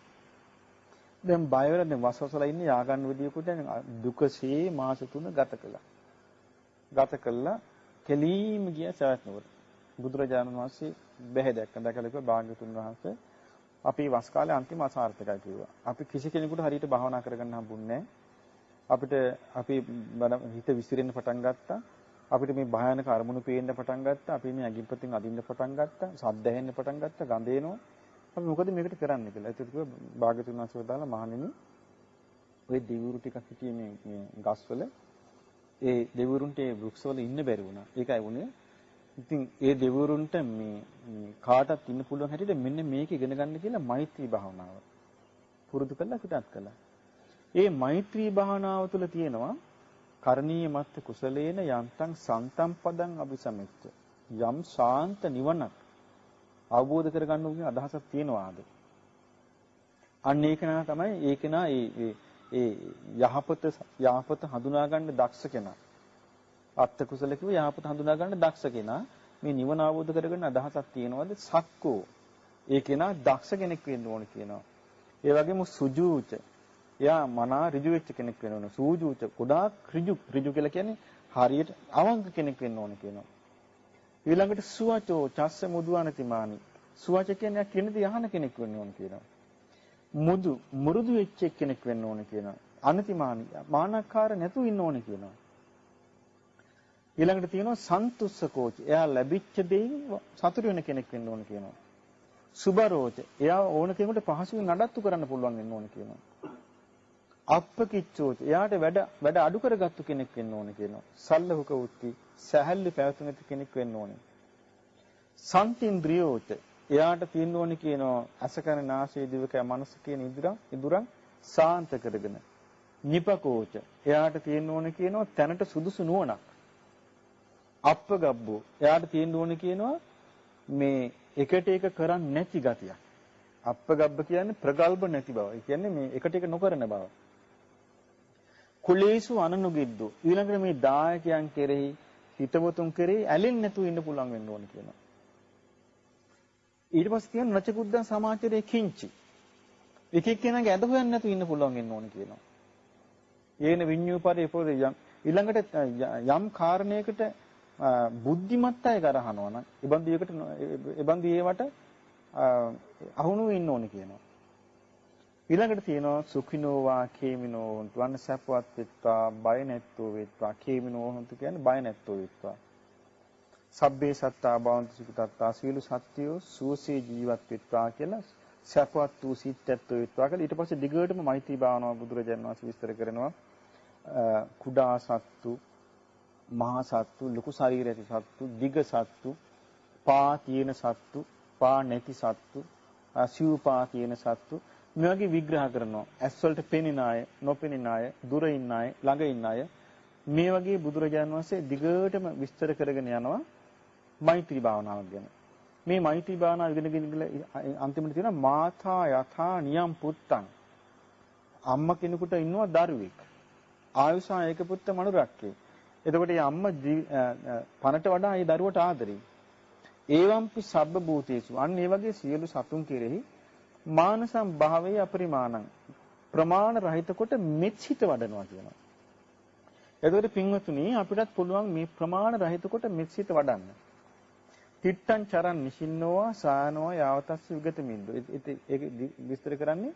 දැන් බය වෙලා දැන් වසවසලා ඉන්නේ යා ගන්න විදියකට දැන් දුකසේ මාස 3 ගත කළා. කෙලීම ගිය සවැත් නුවර. බුදුරජාණන් වහන්සේ බැහැ දැක්කලා කිව්වා භාග්‍යතුන් වහන්සේ අපි වස් කාලේ අන්තිම අසාර්ථකයි කිව්වා. අපි කිසි කෙනෙකුට හරියට භාවනා කරගන්න හම්බුන්නේ නැහැ. අපි හිත විසිරෙන්න පටන් ගත්තා. අපිට මේ භයානක අරමුණු පේන්න පටන් ගත්තා. අපි මේ අගින්පතින් අදින්න පටන් ගත්තා. සද්ද ඇහෙන්න පටන් ගත්තා. ගඳ එනවා. අපි මොකද මේකට කරන්නේ කියලා. ඒත් කිව්වා භාග්‍යතුන් වහන්සේ වදාලා මහණෙනි ඔය දෙවිවරු ටිකක් හිටියේ මේ ගස්වල ඒ දෙවිවරුන්ට ඒ වෘක්ෂවල ඉන්න බැරි වුණා. ඒකයි වුණේ. ඉතින් ඒ දෙවිවරුන්ට මේ කාටත් ඉන්න පුළුවන් හැටියට මෙන්න මේක ඉගෙන ගන්න කියලා මෛත්‍රී භාවනාව පුරුදු කළා පිටත් කළා. ඒ මෛත්‍රී භාවනාව තුළ තියෙනවා කරණීය මත්ත කුසලේන යන්තං සන්තම් පදං අபிසමෙච්ච යම් ශාන්ත නිවනක් අවබෝධ කරගන්න උගේ අදහසක් තියෙනවාද? අන්න ඒක නා තමයි ඒ යහපත හඳුනා ගන්න දක්ෂ කෙනා. අත්ත කුසල කිව්ව යහපත හඳුනා ගන්න දක්ෂ කෙනා මේ නිවන අවබෝධ කරගන්න අදහසක් තියෙනවද? සක්කෝ. ඒ කෙනා දක්ෂ කෙනෙක් වෙන්න ඕන කියනවා. ඒ වගේම සුජූච එයා මනා ඍජු වෙච්ච කෙනෙක් වෙන්න ඕන. සූජුච ගොඩාක් ඍජු කියලා කියන්නේ හරියට අවංක කෙනෙක් වෙන්න ඕන කියනවා. ඊළඟට සුවචෝ චස්ස මුදුවනතිමානි. සුවච කියන්නේ කියන දේ අහන කෙනෙක් වෙන්න ඕන කියනවා. මුරුදු වෙච්ච කෙනෙක් වෙන්න ඕන කියනවා. අනතිමානි මානක්කාර නැතුව ඉන්න ඕන කියනවා. ඊළඟට තියෙනවා සන්තුස්සකෝච. එයා ලැබිච්ච දෙයින් සතුටු වෙන කෙනෙක් වෙන්න ඕන කියනවා. සුබරෝච. එයා ඕන කෙනෙකුට පහසුවෙන් නඩත්තු කරන්න පුළුවන් වෙන්න ඕන කියනවා. අප්පකිච්චෝච. එයාට වැඩ අඩු කරගත්තු කෙනෙක් වෙන්න ඕන කියනවා. සල්ලහුක උත්ති. සැහැල්ලු පැවතුම් ඇති කෙනෙක් වෙන්න ඕනේ. සන්තින්ද්‍රියෝච. එයාට තියෙන්න ඕනේ කියනවා අසකන නාසය දිවකය මනස කියන ඉදුරන් සාන්ත කරගෙන. නිපකෝච. එයාට තියෙන්න ඕනේ කියනවා තැනට සුදුසු නුවණක්. අප්පගබ්බෝ. එයාට තියෙන්න ඕනේ කියනවා මේ එකට එක කරන්නේ නැති ගතියක්. අප්පගබ්බ කියන්නේ ප්‍රගල්භ නැති බව. ඒ කියන්නේ මේ එකට එක නොකරන බව. කුලේසු අනනුගිද්දු. ඊළඟට මේ දායකයන් කෙරෙහි හිතවතුන් කෙරෙහි ඇලෙන්නේ නැතුව ඉන්න පුළුවන් වෙන්න ඕනේ කියනවා. ඊට පස්සේ කියන නචකුද්දන් සමාචරයේ කිංචි. එක එක්කෙනාගේ ඇද හොයන්න නැතුව ඉන්න පුළුවන් වෙන්න ඕනේ කියනවා. යේන විඤ්ඤූපරේ පොදේ ඊළඟට යම් කාරණයකට බුද්ධිමත් අය කරහනවා නම් ඒබන්දි ඒවට අහුණු වෙන්න ඕනේ කියනවා. ඊළඟට තියෙනවා සුඛිනෝ වා කේමිනෝ හොන්තු අන්න සැපවත් වෙත්වා බය නැත්තෝ වෙත්වා කේමිනෝ හොන්තු කියන්නේ බය නැත්තෝ වෙත්වා. සබ්බේ සත්තා භවන්තු සුඛිතත්තා සීල සත්‍යෝ සුවසේ ජීවත් වෙත්වා කියලා සැපවත් වූ සිත්ත්වෝ වෙත්වා කියලා ඊට පස්සේ දිගටම මෛත්‍රී භාවනාව බුදුරජාණන් වහන්සේ විස්තර කරනවා. කුඩා සත්තු මහා සත්තු ලොකු ශරීර ඇති සත්තු දිග සත්තු පා තියෙන සත්තු පා නැති සත්තු සිව්පා තියෙන සත්තු මේ වගේ විග්‍රහ කරනවා. ඇස් වලට පෙනෙන අය, නොපෙනෙන අය, දුර ඉන්න අය, ළඟ ඉන්න අය මේ වගේ බුදුරජාණන් වහන්සේ දිගටම විස්තර කරගෙන යනවා මෛත්‍රී භාවනාව ගැන. මේ මෛත්‍රී භාවනාව ඉගෙනගෙන අන්තිමට තියෙනවා මාතා යථා නියම් පුත්තං. අම්මා කෙනෙකුට ඉන්නවා දරුවෙක්. ආයුෂා ඒක පුත්ත මනුරක්කේ. එතකොට මේ අම්මා පණට වඩා ඒ දරුවට ආදරේ. ඒවම්පි සබ්බ භූතේසු. අන්න ඒ වගේ සියලු සතුන් කෙරෙහි මානසම් භාවයේ අපරිමාණං ප්‍රමාණ රහිත කොට මෙත්සිත වඩනවා කියනවා. එතකොට පින්වතුනි අපිටත් පුළුවන් මේ ප්‍රමාණ රහිත කොට මෙත්සිත වඩන්න. තිත්තං චරන් නිසින්නෝවා සානෝවා යාවතස්ස විගත මිද්දු. ඒක විස්තර කරන්නේ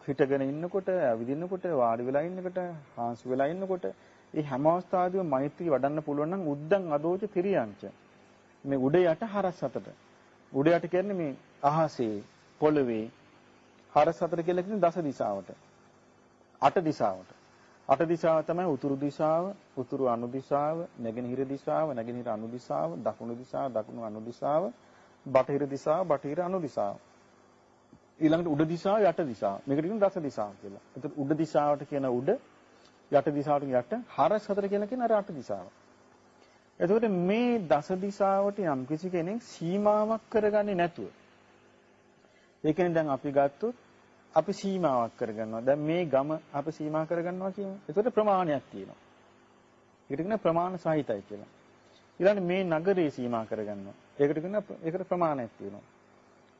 හිටගෙන ඉන්නකොට, විදිනකොට, වාඩි වෙලා ඉන්නකොට, හාන්සු වෙලා ඉන්නකොට මේ හැම අවස්ථාවෙදිම මෛත්‍රී වඩන්න පුළුවන් නම් උද්දං අදෝච තිරියංච. මේ උඩ යට හරස් අතට. උඩ යට කියන්නේ මේ අහසේ, පොළවේ හරස් අතට කියලා කියන්නේ දස දිශාවට. අට දිශාවට. අට දිශාව තමයි උතුරු දිශාව, උතුරු අනු දිශාව, නැගෙනහිර දිශාව, නැගෙනහිර අනු දිශාව, දකුණු දිශාව, දකුණු අනු දිශාව, බටහිර දිශාව, බටහිර අනු දිශාව. ඊළඟට උඩ දිශාව, යට දිශාව. මේකට කියන දස දිශාව කියලා. එතකොට උඩ දිශාවට කියන උඩ, යට දිශාවට යට, හරස් හතර කියලා කියන අර අට දිශාව. එතකොට මේ දස දිශාවට යම් කිසි කෙනෙක් සීමාවක් කරගන්නේ නැතුව. ඒ කියන්නේ දැන් අපි ගත්තොත් අපි සීමාවක් කරගන්නවා. දැන් මේ ගම අපි සීමා කරගන්නවා කියමු. එතකොට ප්‍රමාණයක් තියෙනවා. ඒකට කියන ප්‍රමාණ සහිතයි කියලා. ඊළඟට මේ නගරේ සීමා කරගන්නවා. ඒකට ප්‍රමාණයක් තියෙනවා.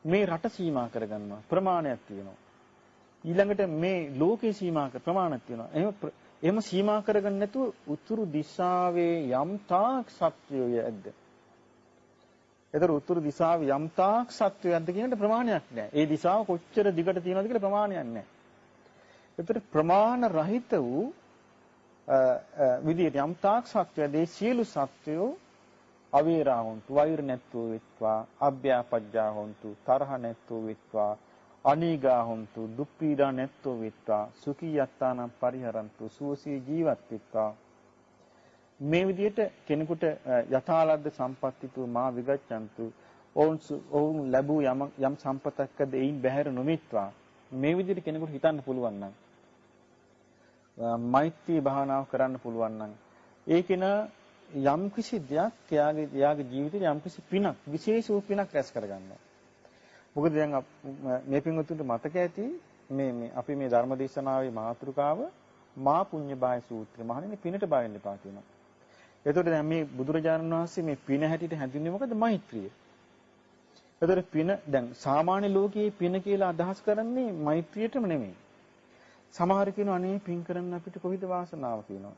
මේ රට සීමා කරගන්නවා. ප්‍රමාණයක් තියෙනවා. ඊළඟට මේ ලෝකේ සීමා ප්‍රමාණයක් තියෙනවා. එහෙම සීමා කරගන්න නැතුව උතුරු දිශාවේ යම් තාක් සත්‍යය ඇද්ද? ඒතර උතුරු දිශාවේ යම් තාක් සත්‍යය ඇද්ද කියනට ප්‍රමාණයක් නැහැ. ඒ දිශාව කොච්චර දිගට තියෙනවද කියලා ප්‍රමාණයක් නැහැ. ඒතර ප්‍රමාණ රහිත වූ විදියට යම් තාක් සත්‍යය දේ සියලු සත්‍යෝ අවේරා හොන්තු වෛර නැත්තෝ වෙත්වා අභ්‍යාපජ්ජා හොන්තු තරහ නැත්තෝ වෙත්වා අනීගා හොන්තු දුප්පීඩා නැත්තෝ වෙත්වා සුඛී යත්තානම් පරිහරන්තු සුවසේ ජීවත් වෙත්වා. මේ විදිහට කෙනෙකුට යථාලද්ද සම්පත්තිතු මා විගච්ඡන්තු ඔවුන් ලැබූ යම් සම්පතක්ද එයින් බැහැර නොමිත්වා. මේ විදිහට කෙනෙකුට හිතන්න පුළුවන් නම් මෛත්‍රී භාවනාව කරන්න පුළුවන් නම් ඒකේන යම් කිසි දෙයක් එයාගේ ජීවිතේ යම් කිසි පිනක් විශේෂ වූ පිනක් රැස් කරගන්නවා. මොකද දැන් මේ පින්වතුන්ට මතක ඇති මේ අපි මේ ධර්ම දේශනාවේ මාතෘකාව මා පුඤ්ඤ බාය සූත්‍රය. මහණෙනි පිනට බය වෙන්න එපා කියනවා. එතකොට දැන් මේ බුදුරජාණන් වහන්සේ මේ පින හැටියට හැඳින්වුවේ මොකද? මෛත්‍රිය. ඒතර පින දැන් සාමාන්‍ය ලෝකයේ පින කියලා අදහස් කරන්නේ මෛත්‍රියටම නෙමෙයි. සමහර කියනවා අනේ පින් කරන්න අපිට කොහෙද වාසනාව කියනවා.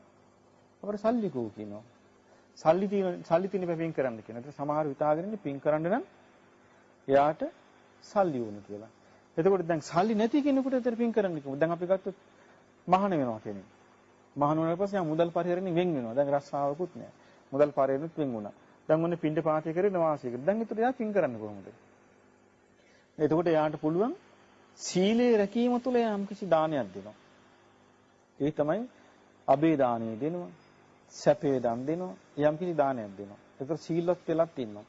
අපිට සල්ලි කෝ කියනවා. සල්ලි තියෙන පින් කරන්න කියනවා. ඒත් සමහර විතාගෙන ඉන්නේ පින් කරන්න නම් එයාට සල්ලි ඕන කියලා. එතකොට දැන් සල්ලි නැති කෙනෙකුට ඒතර පින් කරන්න කිව්වොත් දැන් අපි ගත්තොත් මහාන වෙනවා කෙනෙක්. මහාන වුණාට පස්සේ මුදල් පරිහරණය වෙන් වෙනවා. දැන් රස්සාවකුත් නැහැ. මුදල් පරිහරණයත් වෙන් වුණා. දැන් ඔන්නේ පින්ඩ පාතය කරගෙන වාසය කරනවා. දැන් ඒතර එයා පින් කරන්න කොහොමද? එතකොට එයාට පුළුවන් සීලේ රැකීම තුළ යම් කිසි දානයක් දෙනවා. ඒ තමයි අබේ දානිය දෙනවා. සැපේ දන් දෙනවා. යම් කිසි දානයක් දෙනවා. ඒතර සීලවත් වෙලක් ඉන්නවා.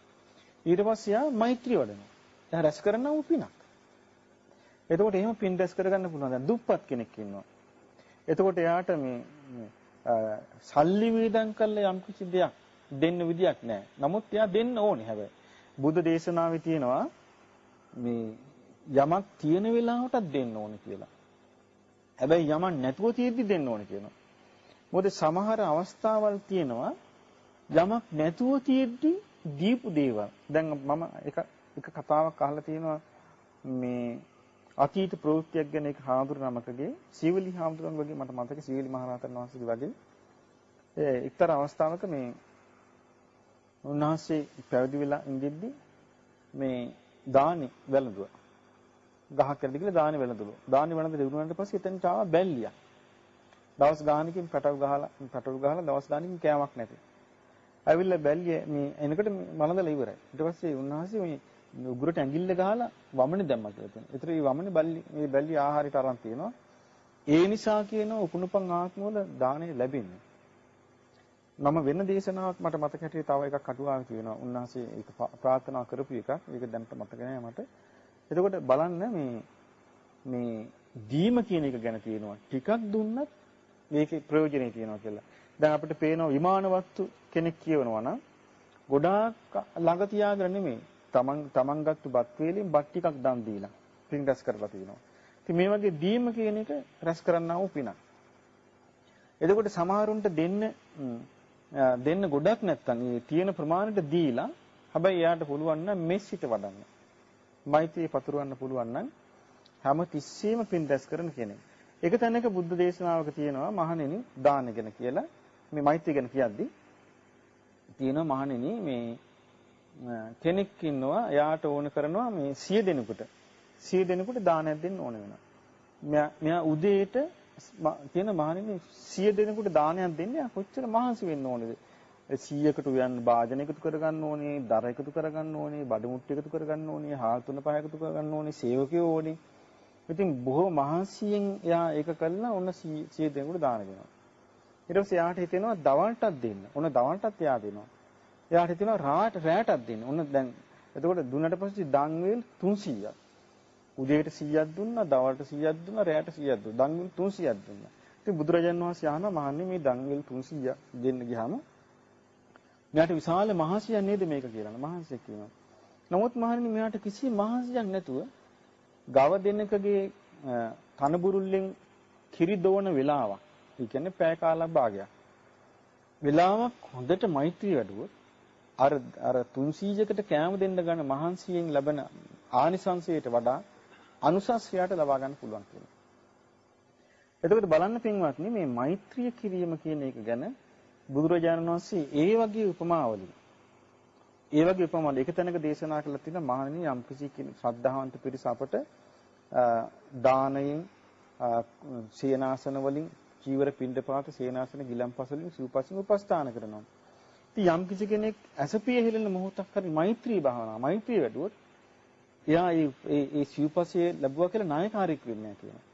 ඊට පස්සේ එයා මෛත්‍රිය වඩනවා. එයා රැස් කරනවා උපිනක්. එතකොට එහෙම පින් රැස් කරගන්න පුළුවන්. දැන් දුප්පත් කෙනෙක් ඉන්නවා. එතකොට එයාට මේ සල්ලි වේදම් කරලා යම් කිසි දෙයක් දෙන්න විදියක් නැහැ. නමුත් එයා දෙන්න ඕනේ හැබැයි. බුද්ධ දේශනාවේ තියෙනවා මේ යමක් තියෙන වෙලාවටත් දෙන්න ඕනේ කියලා. හැබැයි යමක් නැතුව තියෙද්දි දෙන්න ඕනේ කියනවා. මොකද සමහර අවස්ථාවල් තියෙනවා යමක් නැතුව තියෙද්දි දීපු දේවල්. දැන් මම එක කතාවක් අහලා තියෙනවා මේ අතීත ප්‍රවෘත්තියක් ගැන එක හාමුදුරු නමකගේ සීවලි හාමුදුරුවන් වගේ මට මතකයි සීවලි මහරහතන් වහන්සේගේ වගේ එක්තරා අවස්ථාවක මේ උන්වහන්සේ පැවිදි වෙලා ඉඳිද්දි මේ දානි වැළඳුවා. ගහක් කරදි කියලා දානි වැළඳුවා. දානි වැළඳ දෙවුනාට පස්සේ එතනට ආවා බැල්ලියක්. දවස් ගානකින් පැටව ගහලා දවස් ගානකින් කෑමක් නැති. ඇවිල්ලා බැල්ලිය මේ එනකොට මලඳලා ඉවරයි. ඊට පස්සේ උන්වහන්සේ මේ උගුරට ඇඟිල්ල ගහලා වමනේ දැම්මා කියලා තියෙනවා. ඒතර මේ වමනේ මේ බැල්ලිය ආහාරයට අරන් තියෙනවා. ඒ නිසා කියනවා උකුණුපන් ආත්මවල දාණය ලැබෙන්නේ. මම වෙන දේශනාවක් මට මතක හැටියට තව එකක් අටුවාවක් තියෙනවා. උන්වහන්සේ ඒක ප්‍රාර්ථනා කරපු එකක්. ඒක දැනට මතක නෑ මට. එතකොට බලන්න මේ දීම කියන එක ගැන තියෙනවා. ටිකක් දුන්නත් මේකේ ප්‍රයෝජනෙ තියෙනවා කියලා. දැන් අපිට පේනවා විමාන වස්තු කෙනෙක් කියවනවා නම් ගොඩාක් ළඟ තියාගෙන නෙමෙයි. තමන් ගත්ත බත් වේලෙන් බත් ටිකක් දන් දීලා පින් රැස් කරලා තියෙනවා. ඉතින් මේ වගේ දීම කියන එක රැස් කරන්නා වූ පිනක්. එතකොට සමහරුන්ට දෙන්න ගොඩක් නැත්තම් ඒ තියෙන ප්‍රමාණයට දීලා හැබැයි එයාට පුළුවන් නම් මෙස්සිට වඩන්න. මෛත්‍රිය පතුරවන්න පුළුවන් නම් හැම තිස්සෙම පින් රැස් කරන කෙනෙක්. ඒක තැනක බුද්ධ දේශනාවක තියෙනවා මහණෙනි දාන ගැන කියලා. මේ මෛත්‍රිය ගැන කියද්දි තියෙනවා මහණෙනි මේ කෙනෙක් ඉන්නවා එයාට ඕන කරනවා මේ 100 දෙනෙකුට දානයක් දෙන්න ඕන වෙනවා. මෙයා උදේට කියන මහණෙනි 100 දෙනෙකුට දානයක් දෙන්න කොච්චර මහන්සි වෙන්න ඕනේද? 100කට උයන් භාජන එකතු කරගන්න ඕනේ, දර එකතු කරගන්න ඕනේ, බඩ මුට්ටු එකතු කරගන්න ඕනේ, හාල් තුන පහ එකතු කරගන්න ඕනේ, සේවකයෝ ඕනේ. ඉතින් බොහෝ මහන්සියෙන් එයා ඒක කළා ඔන්න 100 දෙනෙකුට දාන දෙනවා. ඊට පස්සේ එයාට හිතෙනවා දවල්ටත් දෙන්න. ඔන්න දවල්ටත් එයා දෙනවා. එයාට හිතෙනවා රැයටත් දෙන්න. ඔන්න දැන් එතකොට දුන්නට පස්සේ දන්වේල් 300ක්. උදේට 100ක් දුන්නා, දවල්ට 100ක් දුන්නා, රැයට 100ක් දුන්නා. දන්වේල් 300ක් දුන්නා. ඉතින් බුදුරජාණන් වහන්සේ අහනවා මහන්නේ මේ දන්වේල් 300ක් දෙන්න ගියාම මෙයාට විශාල මහන්සියක් නේද මේක කියලා. මහන්සියක් කියනවා. නමුත් මහන්නේ මෙයාට කිසි මහන්සියක් නැතුව ගව දෙන්නකගේ තනබුරුල්ලෙන් කිරි දෝන වෙලාවක්. ඒ කියන්නේ පැය කාලක් භාගයක්. වෙලාවක් හොඳට මෛත්‍රී වැඩුවොත් අර 300කට කෑම දෙන්න ගන්න මහන්සියෙන් ලැබෙන ආනිසංසයට වඩා අනුසස්යට ලබා ගන්න පුළුවන් කියලා. එතකොට බලන්න පින්වත්නි මේ මෛත්‍රිය කිරීම කියන එක ගැන බුදුරජාණන් වහන්සේ ඒ වගේ උපමාවලින් එක තැනක දේශනා කළා තියෙනවා මහණෙනි යම් කිසි ශ්‍රද්ධාවන්ත පිරිස අපට දානයෙන් සේනාසන වලින් චීවර පිණ්ඩපාත සේනාසන ගිලම්පස වලින් සිව්පසින් උපස්ථාන කරනවා. ඉතින් යම් කිසි කෙනෙක් ඇසපිය හෙලන මොහොතක් හරි මෛත්‍රී භාවනාව මෛත්‍රී වැඩුවොත් එයා ඒ සිව්පසයේ ලැබුවා කියලා නායකාරීක් වෙන්නේ නැහැ කියනවා.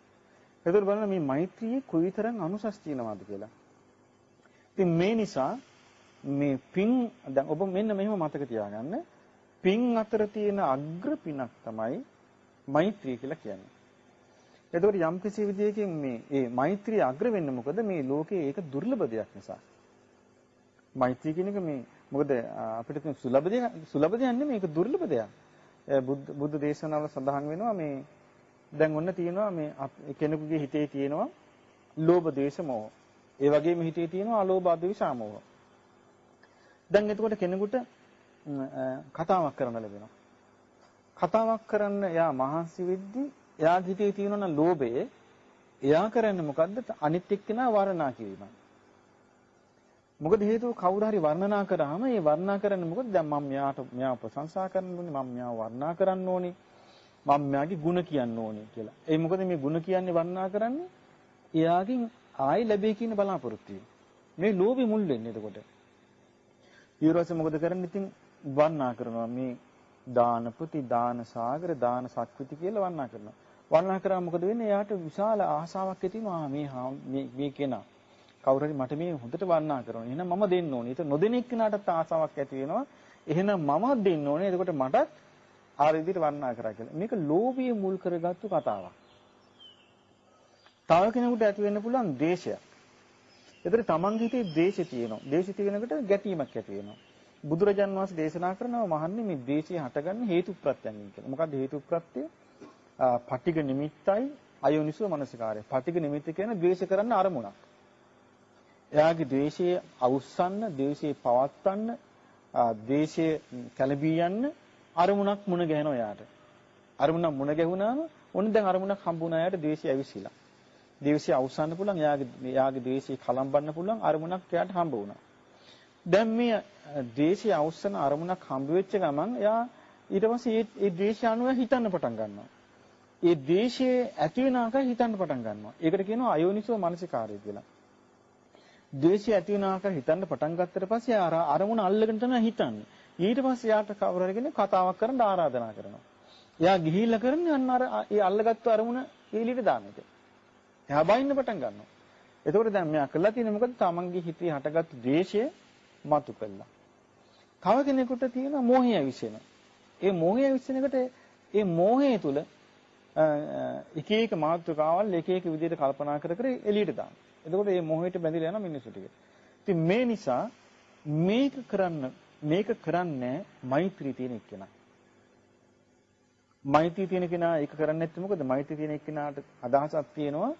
ඒතකොට බලන්න මේ මෛත්‍රියේ කොයිතරම් අනුසස් තියෙනවද කියලා. ඉතින් මේ නිසා මේ පින් දැන් ඔබ මෙන්න මෙහෙම මතක තියාගන්න පින් අතර තියෙන අග්‍ර පිනක් තමයි මෛත්‍රිය කියලා කියන්නේ. එතකොට යම් කිසි විදියකින් මේ මෛත්‍රිය අග්‍ර වෙන්නේ මොකද මේ ලෝකේ ඒක දුර්ලභ දෙයක් නිසා. මෛත්‍රිය කියන එක මේ මොකද අපිට තියෙන සුලභ දෙයක් නෙමෙයි ඒක දුර්ලභ දෙයක්. බුද්ධ දේශනාවල සඳහන් වෙනවා මේ දැන් ඔන්න තියෙනවා මේ කෙනෙකුගේ හිතේ තියෙනවා ලෝභ ද්වේෂ මොහ. ඒ වගේම හිතේ තියෙනවා අලෝභ අද්වේෂ මොහ. දැන් එතකොට කෙනෙකුට කතාවක් කරන්න ලැබෙනවා. කතාවක් කරන්න එයා මහන්සි වෙද්දි එයාගේ හිතේ තියෙන ලෝභය එයා කරන්නේ මොකද්ද? අනිත් එක්කෙනා වර්ණනා කිරීම. මොකද හේතුව කවුරු හරි වර්ණනා කරාම ඒ වර්ණනා කරන්නේ මොකද? දැන් මම මෙයාව ප්‍රශංසා කරන්න ඕනේ, මම මෙයාව වර්ණනා කරන්න ඕනේ, මම මෙයාගේ ಗುಣ කියන්න ඕනේ කියලා. ඒ මොකද මේ ಗುಣ කියන්නේ වර්ණනා කරන්නේ එයාගෙන් ආයි ලැබෙයි කියන බලාපොරොත්තුවයි. මේ ලෝභෙ මුල් වෙන්නේ එතකොට. ඊළඟට මොකද කරන්නේ? ඉතින් වර්ණනා කරනවා මේ දානපති, දාන සාගර, දාන සක්විති කියලා වර්ණනා කරනවා. වර්ණනා කරාම මොකද වෙන්නේ? එයාට විශාල ආසාවක් ඇති වෙනවා. මේ කෙනා කවුරු හරි මට මේ හොඳට වර්ණනා කරනවා. එහෙනම් මම දෙන්න ඕනේ. ඒක නොදෙන එක්කනටත් ආසාවක් ඇති වෙනවා. එහෙනම් මමත් දෙන්න ඕනේ. එතකොට මටත් ආර විදිහට වර්ණනා කරා කියලා. මේක ලෝභය මුල් කරගත්තු කතාවක්. තව කෙනෙකුට ඇති වෙන්න පුළුවන් ද්වේෂයක්. ඒතර තමන්ගේ හිතේ ද්වේෂය තියෙනවා. ද්වේෂය තියෙනකොට ගැටීමක් ඇති වෙනවා. බුදුරජාන් වහන්සේ දේශනා කරනවා මහන්නේ මේ ද්වේෂය හටගන්න හේතු ප්‍රත්‍යයෙන් කියලා. මොකක්ද හේතු ප්‍රත්‍ය? පටිඝ නිමිත්තයි අයෝනිසෝ මනසිකාරය. පටිඝ නිමිත්ත කියන්නේ ද්වේෂ කරන්න අරමුණක්. එයාගේ ද්වේෂයේ අවුස්සන්න, ද්වේෂයේ පවත්වන්න, ද්වේෂයේ කැළඹී යන්න අරමුණක් මුණ ගැහෙනවා එයාට. අරමුණක් මුණ ගැහුණාම ඔන්න දැන් අරමුණක් හම්බුණා එයාට ද්වේෂය ඇවිසිලා. ද්වේෂය අවසන්න පුළුවන්, එයාගේ ද්වේෂය කලම්බන්න පුළුවන් අරමුණක් එයාට හම්බ වුණා. දැන් මේ ද්වේෂය අවසන අරමුණක් හම්බ වෙච්ච ගමන් එයා ඊට පස්සේ ඒ ද්වේෂය අනුව හිතන්න පටන් ගන්නවා. ඒ ද්වේෂය ඇති වෙන ආකාරය හිතන්න පටන් ගන්නවා. ඒකට කියනවා අයෝනිසෝ මනසිකාරය කියලා. ද්වේෂය ඇති වෙන ආකාරය හිතන්න පටන් ගත්තට පස්සේ අරමුණ අල්ලගෙන තමයි හිතන්නේ. ඊට පස්සේ යාට කවුරු හරි කෙනෙක් කතාවක් කරන්න ආරාධනා කරනවා. එයා ගිහිල්ලා කරන්නේ අන්න අර ඒ අල්ලගත්තු අරමුණ එළියට දාන එක. එයා බයින්න පටන් ගන්නවා. එතකොට දැන් මෙයා කළා තියෙන්නේ මොකද? තමන්ගේ හිතේ හටගත්තු ද්වේෂය මතු කළා. තව කෙනෙකුට තියෙන මෝහය විශ්ෙන. ඒ මෝහය විශ්ෙනකොට ඒ මෝහය තුල එක එක මාතෘකාවල් එක එක විදිහට කල්පනා කර කර එළියට දාන. එතකොට මේ මෝහයට බැඳිලා යන මිනිස්සු ටික. ඉතින් මේ නිසා මේක කරන්නේ මෛත්‍රී තියෙන එක්කෙනා. මෛත්‍රී තියෙන කෙනා ඒක කරන්නේ නැත්නම් මොකද? මෛත්‍රී තියෙන එක්කෙනාට අදහසක් තියෙනවා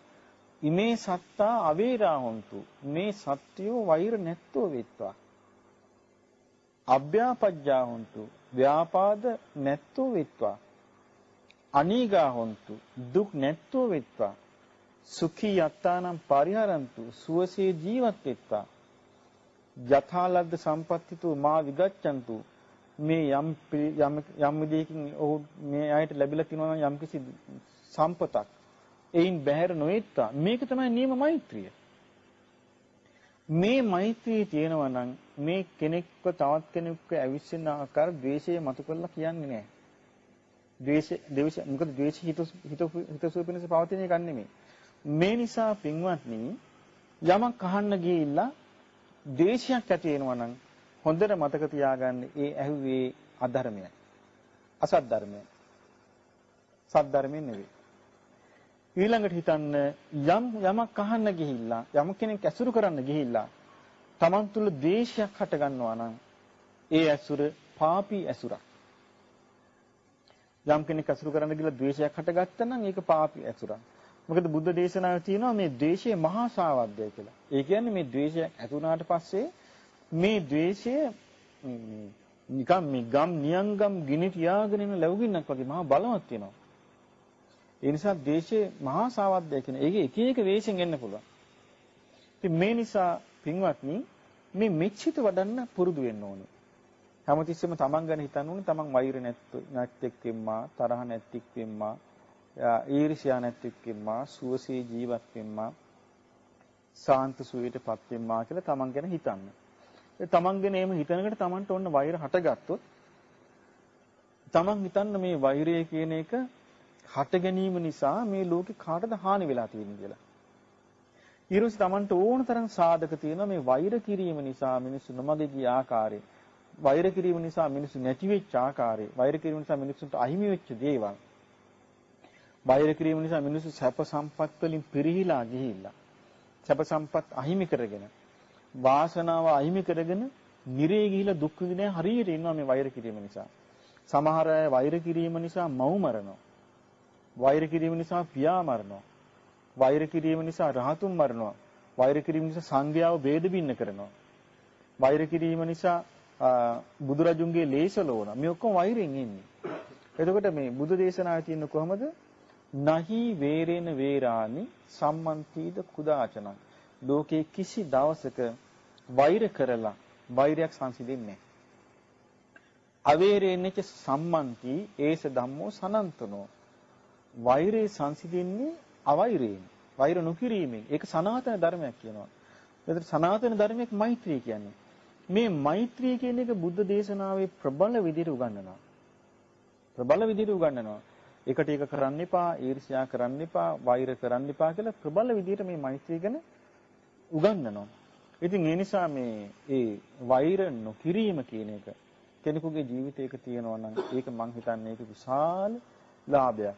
ඉමේ සත්තා අවේරා හොන්තු. මේ සත්‍යෝ වෛර නැත්තෝ වෙත්වා. අභ්‍යාපජ්ජා හොන්තු. ව්‍යාපාද නැත්තෝ වෙත්වා. අනීගා හොන්තු. දුක් නැත්තෝ වෙත්වා. සුඛී යත්තානම් පරිහරන්තු. සුවසේ ජීවත් වෙත්වා. යථාලද්ද සම්පත්තිතු මා විගච්ඡන්තු. මේ යම් විදියකින් ඔහු මේ ආයත ලැබිලා තිනවා නම් යම්කිසි සම්පතක් එයින් බැහැර නොවෙත්තා. මේක තමයි නියම මෛත්‍රිය. මේ මෛත්‍රිය තියෙනවා නම් මේ කෙනෙක්ව තවත් කෙනෙක්ව ඇවිස්සෙන ආකාර ද්වේෂය මතු කරලා කියන්නේ නැහැ. ද්වේෂ මොකද ද්වේෂ හිතසුව පිණිස පවතින එකක් නෙමෙයි. මේ නිසා පින්වත්නි යමක් අහන්න ගිහිල්ලා ද්වේෂයක් ඇති වෙනවා නම් හොඳට මතක තියාගන්න ඒ ඇහුවේ අධර්මයයි. අසත් ධර්මයයි. සත් ධර්මයෙන් නෙවෙයි. ඊළඟට හිතන්න යමක් අහන්න ගිහිල්ලා යම් කෙනෙක් ඇසුරු කරන්න ගිහිල්ලා Taman තුල ද්වේෂයක් හට ගන්නවා නම් ඒ ඇසුර පාපී ඇසුරක්. යම් කෙනෙක් ඇසුරු කරන්න ගිහිල්ලා ද්වේෂයක් හටගත්තා නම් ඒක පාපී ඇසුරක්. මොකද බුද්ධ දේශනාවේ තියෙනවා මේ ද්වේෂය මහා සාවද්දය කියලා. ඒ කියන්නේ මේ ද්වේෂයක් ඇති වුණාට පස්සේ මේ ද්වේෂය නිකම් මේ ගම් නියංගම් ගිනි තියාගෙන ඉන්න ලැබුගින්නක් වගේ මහා බලවත් වෙනවා. ඒ නිසා ද්වේෂය මහා සාවද්දය කියන එක එක වේශයෙන් එන්න පුළුවන්. ඉතින් මේ නිසා පින්වත්නි මේ මෙච්චිත වඩන්න පුරුදු වෙන්න ඕනේ. හැමතිස්සෙම තමන් ගැන හිතන්න ඕනේ. තමන් වෛර නැත්තෙක් වෙම්මා, තරහ නැත්තෙක් වෙම්මා, ඊර්ෂ්‍යා නැත්තෙක් වෙම්මා, සුවසේ ජීවත් වෙම්මා, සාන්ත සුවයටපත් වෙම්මා කියලා තමන් ගැන හිතන්න. ඒ තමන් ගැන එහෙම හිතනකොට තමන්ට ඔන්න වෛර හටගත්තොත් තමන් හිතන්න මේ වෛරය කියන එක හට ගැනීම නිසා මේ ලෝකේ කාටද හානි වෙලා තියෙන්නේ කියලා. ඊළඟට තමන්ට ඕන තරම් සාධක තියෙනවා මේ වෛර කිරීම නිසා මිනිස්සු නොමග ගිය ආකාරය, වෛර කිරීම නිසා මිනිස්සු නැති වෙච්ච ආකාරය, වෛර කිරීම නිසා මිනිස්සුන්ට අහිමි වෙච්ච දේවල්, වෛර කිරීම නිසා මිනිස්සු සැප සම්පත් වලින් පිරිහිලා ගිහිල්ලා සැප සම්පත් අහිමි කරගෙන වාසනාව අහිමි කරගෙන නිරේ ගිහිලා දුක් විඳින හරියට ඉන්නවා මේ වෛර කිරීම නිසා. සමහර අය වෛර කිරීම නිසා මව් මරනවා. වෛර කිරීම නිසා පියා මරනවා. වෛර කිරීම නිසා රහතුන් මරනවා. වෛර කිරීම නිසා සංඝයාව ભેද බින්න කරනවා. වෛර කිරීම නිසා බුදුරජුන්ගේ ලේසලෝන මේ ඔක්කොම වෛරෙන් ඉන්නේ. එතකොට මේ බුදු දේශනාවේ තියෙන කොහමද? නහි වේරේන වේරානි සම්මන්තිද කුදාචන. ලෝකේ කිසි දවසක වෛර කරලා වෛරයක් සංසිඳෙන්නේ නැහැ. අවේරේනච සම්මන්ති ඒස ධම්මෝ සනන්තනෝ. වෛරේ සංසිඳෙන්නේ අවෛරයෙන්. වෛර නොකිරීමෙන්. ඒක සනාතන ධර්මයක් කියනවා. ඒතර සනාතන ධර්මයක් මෛත්‍රිය කියන්නේ. මේ මෛත්‍රිය කියන එක බුද්ධ දේශනාවේ ප්‍රබල විදිහට උගන්වනවා. ප්‍රබල විදිහට උගන්වනවා. එකට එක කරන්න එපා, ඊර්ෂ්‍යා කරන්න එපා, වෛර කරන්න එපා කියලා ප්‍රබල විදිහට මේ මෛත්‍රිය ගැන උගන්වනවා. ඉතින් ඒ නිසා ඒ වෛර නොකිරීම කියන එක කෙනෙකුගේ ජීවිතයක තියෙනවා නම් ඒක මං හිතන්නේ ඒක විශාල ලාභයක්.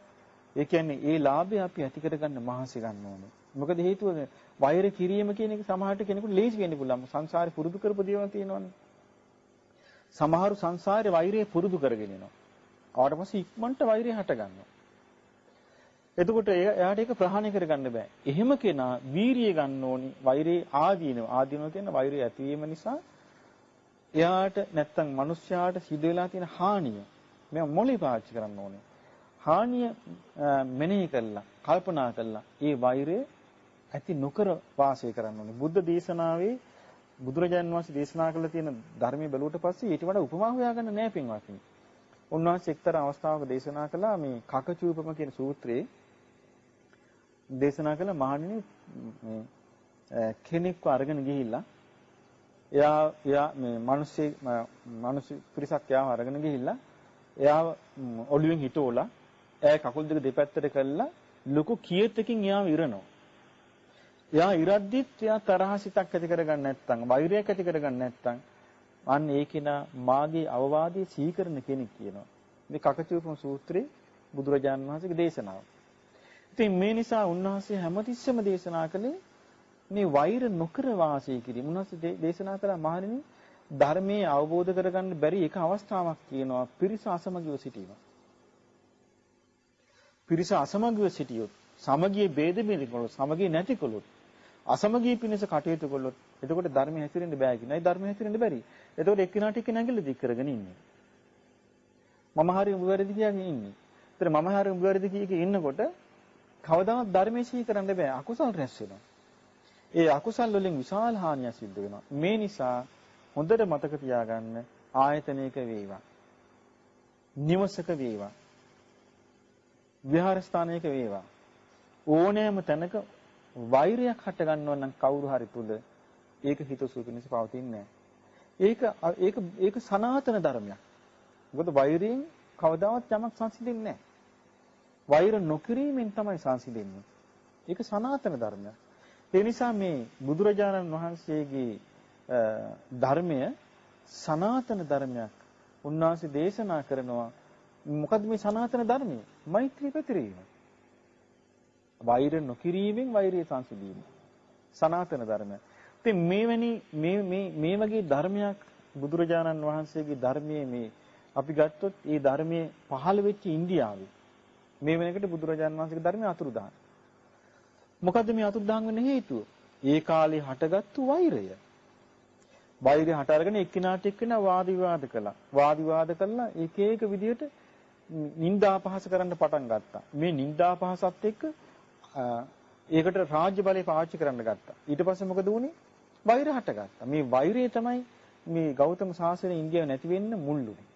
ඒ කියන්නේ ඒ ලාභය අපි ඇති කරගන්න මහන්සි ගන්න ඕනේ. මොකද හේතුව වෛර කිරීම කියන එක සමහරට කෙනෙකුට ලේසි වෙන්න පුළුවන්. සංසාරේ පුරුදු කරපු දේවල් තියෙනවනේ. සමහරු සංසාරේ වෛරය පුරුදු කරගෙන යනවා. ආවට පස්සේ ඉක්මනට වෛරය හට ගන්නවා. එතකොට එයාට ඒක ප්‍රහාණය කරගන්න බෑ. එහෙම කෙනා වීරිය ගන්න ඕනි. වෛරේ ආදීනව කියන වෛරය ඇතිවීම නිසා එයාට නැත්තම් මිනිස්යාට සිදු වෙලා තියෙන හානිය මේ මොළේ පාවිච්චි කරන්න ඕනේ. හානිය මෙනෙහි කළා, කල්පනා කළා. ඒ වෛරය ඇති නොකර වාසය කරන්න ඕනේ. බුද්ධ දේශනාවේ බුදුරජාණන් වහන්සේ දේශනා කළ තියෙන ධර්මයේ බැලුවට පස්සේ ඊට වඩා උපමා හොයාගන්න නෑ පින්වත්නි. උන්වහන්සේ එක්තරා අවස්ථාවක දේශනා කළා මේ කකචූපම කියන සූත්‍රයේ දේශනා කළ මහණෙනි කෙනෙක්ව අරගෙන ගිහිල්ලා එයා මේ මිනිස්සු පිරිසක් යාව අරගෙන ගිහිල්ලා එයාව ඔළුවෙන් හිටෝලා එයා කකුල් දෙක දෙපැත්තට කළා ලොකු කියතකින් එයාව ඉරනවා. එයා ඉරද්දිත් එයා තරහසිතක් ඇති කරගන්න නැත්නම් වෛරයක් ඇති කරගන්න නැත්නම් අන්න ඒකිනා මාගේ අවවාදයේ සීකරන කෙනෙක් කියනවා. මේ කකචූපම සූත්‍රයේ බුදුරජාණන් වහන්සේගේ දේශනාව. ඉතින් මේ නිසා උන්වහන්සේ හැමතිස්සෙම දේශනා කළේ මේ වෛර නොකර වාසය කිරීම. උන්වහන්සේ දේශනා කළා මහණෙනි ධර්මයේ අවබෝධ කරගන්න බැරි එක අවස්ථාවක් තියෙනවා පිරිස අසමගිව සිටීම. පිරිස අසමගිව සිටියොත් සමගියේ ભેද මිලකොළොත් සමගිය නැතිකොළොත් අසමගිය පිණිස කටයුතු කළොත් එතකොට ධර්මයේ හැසිරෙන්න බෑ කියනයි ධර්මයේ හැසිරෙන්න බැරි. එතකොට එක්කිනාට එක්ක නැගිල්ල දික් කරගෙන ඉන්නේ. මම හරි උඹ වැරදි කියන්නේ ඉන්නේ. ඒතර මම හරි උඹ වැරදි කිය ඉන්නකොට කවදාවත් ධර්මයේ සිහි කරන්න බෑ. අකුසල් රැස් වෙනවා. ඒ අකුසල් වලින් විශාල හානියක් සිද්ධ වෙනවා. මේ නිසා හොඳට මතක තියාගන්න ආයතනයක වේවා. නිවසක වේවා. විහාරස්ථානයක වේවා. ඕනෑම තැනක වෛරයක් හට ගන්නව නම් කවුරු හරි තුල ඒක හිතසුව පිණිස පවතින්නේ නැහැ. ඒක සනාතන ධර්මයක්. මොකද වෛරයෙන් කවදාවත් යමක් සංසිඳෙන්නේ නැහැ. වෛර නොකිරීමෙන් තමයි සංසිඳෙන්නේ. ඒක සනාතන ධර්මයක්. ඒ නිසා මේ බුදුරජාණන් වහන්සේගේ ධර්මය සනාතන ධර්මයක්. උන්වහන්සේ දේශනා කරනවා මොකද්ද මේ සනාතන ධර්මය? මෛත්‍රී පැතිරීම. වෛර නොකිරීමෙන් වෛරය සංසිඳීම. සනාතන ධර්මය. ඉතින් මේ වගේ ධර්මයක් බුදුරජාණන් වහන්සේගේ ධර්මයේ මේ අපි ගත්තොත් ඒ ධර්මයේ පහළ වෙච්ච ඉන්දියාවේ මේ වෙනකොට බුදුරජාණන් වහන්සේගේ ධර්මයේ අතුරුදහන්. මොකද්ද මේ අතුරුදහන් වෙන්න හේතුව? ඒ කාලේ හටගත්තු වෛරය. වෛරය හට අරගෙන එක්කිනාට එක්කිනා වාද විවාද කළා. වාද විවාද කළා එක එක විදිහට නිന്ദා අපහාස කරන්න පටන් ගත්තා. මේ නිന്ദා අපහාසත් එක්ක ඒකට රාජ්‍ය බලය පාවිච්චි කරන්න ගත්තා. ඊට පස්සේ මොකද වුනේ? වෛර හටගත්තා. මේ වෛරය තමයි මේ ගෞතම සාසනය ඉන්දියාවේ නැති වෙන්න මුල්ුනේ.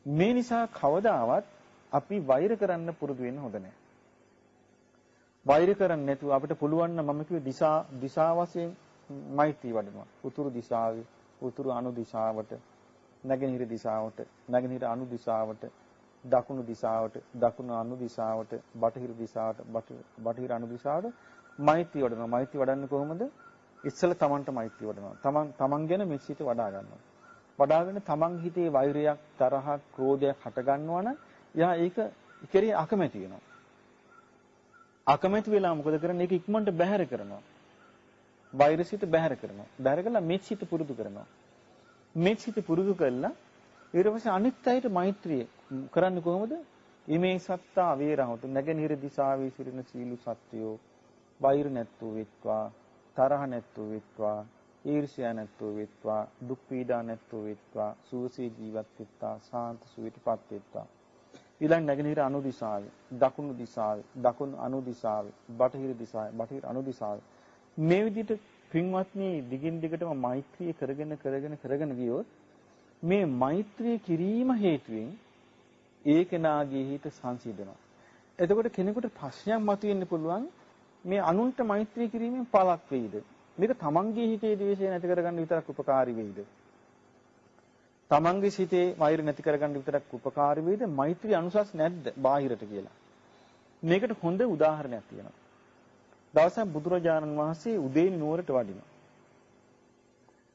මේ නිසා කවදාවත් අපි වෛර කරන්න පුරුදු වෙන්න හොඳ නැහැ. වෛර කරන්නේ නැතුව අපිට පුළුවන් නම් මම කිව්වේ දිශා වශයෙන් මෛත්‍රී වඩනවා. උතුරු දිශාවේ උතුරු අනු දිශාවට, නැගෙනහිර දිශාවට, නැගෙනහිර අනු දිශාවට, දකුණු දිශාවට, දකුණු අනු දිශාවට, බටහිර දිශාවට, බටහිර අනු දිශාවට මෛත්‍රී වඩනවා. මෛත්‍රී වඩන්නේ කොහොමද? ඉස්සෙල්ලා තමන්ට මෛත්‍රී වඩනවා. තමන් ගැන මෙසිත වඩා ගන්නවා. වඩාගෙන තමන් හිතේ වෛරයක්, තරහක්, ක්‍රෝධයක් හට ගන්නවා නම් එයා ඒක කෙරේ අකමැති වෙනවා. අකමැති වෙලා මොකද කරන්නේ? ඒක ඉක්මනට බැහැර කරනවා. වෛරසිත බැහැර කරනවා. බැහැර කළා මෙසිත පුරුදු කරනවා. මෙසිත පුරුදු කළා ඊට පස්සේ අනිත් අයට මෛත්‍රිය කරන්නේ කොහොමද? ඉමේ සත්තා වේරහොතු නැගෙනහිර දිශාවේ සිටින සීලු සත්‍යෝ වෛර නැත්තු වෙත්වා, තරහ නැත්තු වෙත්වා, ඊර්ෂ්‍යා නැත්තු වෙත්වා, දුක් පීඩා නැත්තු වෙත්වා, සුවසේ ජීවත් වෙත්වා, සාන්ත සුවිතපත් වෙත්වා. ඊළඟ නැගෙනහිර අනු දිශාවේ, දකුණු දිශාවේ, දකුණු අනු දිශාවේ, බටහිර දිශාවේ, බටහිර අනු දිශාවේ. මේ විදිහට පින්වත්නි දිගින් දිගටම මෛත්‍රිය කරගෙන ගියොත් මේ මෛත්‍රිය කිරීම හේතුවෙන් ඒ කෙනාගේ හිත සංසිඳනවා. එතකොට කෙනෙකුට ප්‍රශ්නයක් මතුවෙන්න පුළුවන් මේ අනුන්ට මෛත්‍රී කිරීමෙන් පළක් වෙයිද? මේක තමන්ගේ හිතේ ද්වේෂය නැති කරගන්න විතරක් උපකාරී වෙයිද? තමන්ගේ හිතේ වෛර නැති කරගන්න විතරක් උපකාරී වෙයිද? මෛත්‍රී අනුසස් නැද්ද බාහිරට කියලා. මේකට හොඳ උදාහරණයක් තියෙනවා. දවසක් බුදුරජාණන් වහන්සේ උදේනි නුවරට වඩිනවා.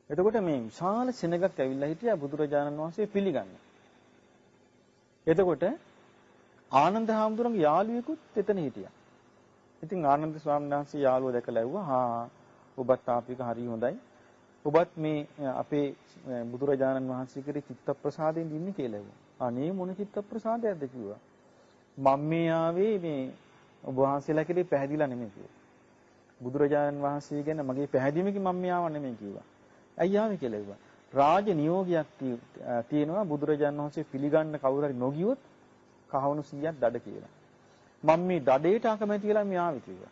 එතකොට මේ විශාල සෙනගක් ඇවිල්ලා හිටියා බුදුරජාණන් වහන්සේ පිළිගන්න. එතකොට ආනන්ද හාමුදුරන්ගේ යාළුවෙකුත් එතන හිටියා. ඉතින් ආනන්ද ස්වාමීන් වහන්සේ යාළුවා දැකලා ඇහුවා, "හා ඔබත් ආපික හරි හොඳයි. ඔබත් මේ අපේ බුදුරජාණන් වහන්සේ කෙරේ චිත්ත ප්‍රසාදයෙන් ඉන්නේ කියලා ඇහුවා." "අනේ මොන චිත්ත ප්‍රසාදයක්ද?" කිව්වා. "මම මේ ආවේ මේ ඔබ වහන්සේලා කෙරේ පැහැදිලා නෙමෙයි" කිව්වා. "බුදුරජාණන් වහන්සේ ගැන මගේ පැහැදීමකින් මම මේ ආව නෙමෙයි" කිව්වා. "ඇයි ආවේ?" කියලා ඇහුවා. "රාජ නියෝගයක් තියෙනවා බුදුරජාණන් වහන්සේ පිළිගන්න කවුරු හරි නොගියොත් කහවණු 100ක් දඩ කියලා. මම මේ දඩේට අකමැති වෙලා මේ ආවේ" කිව්වා.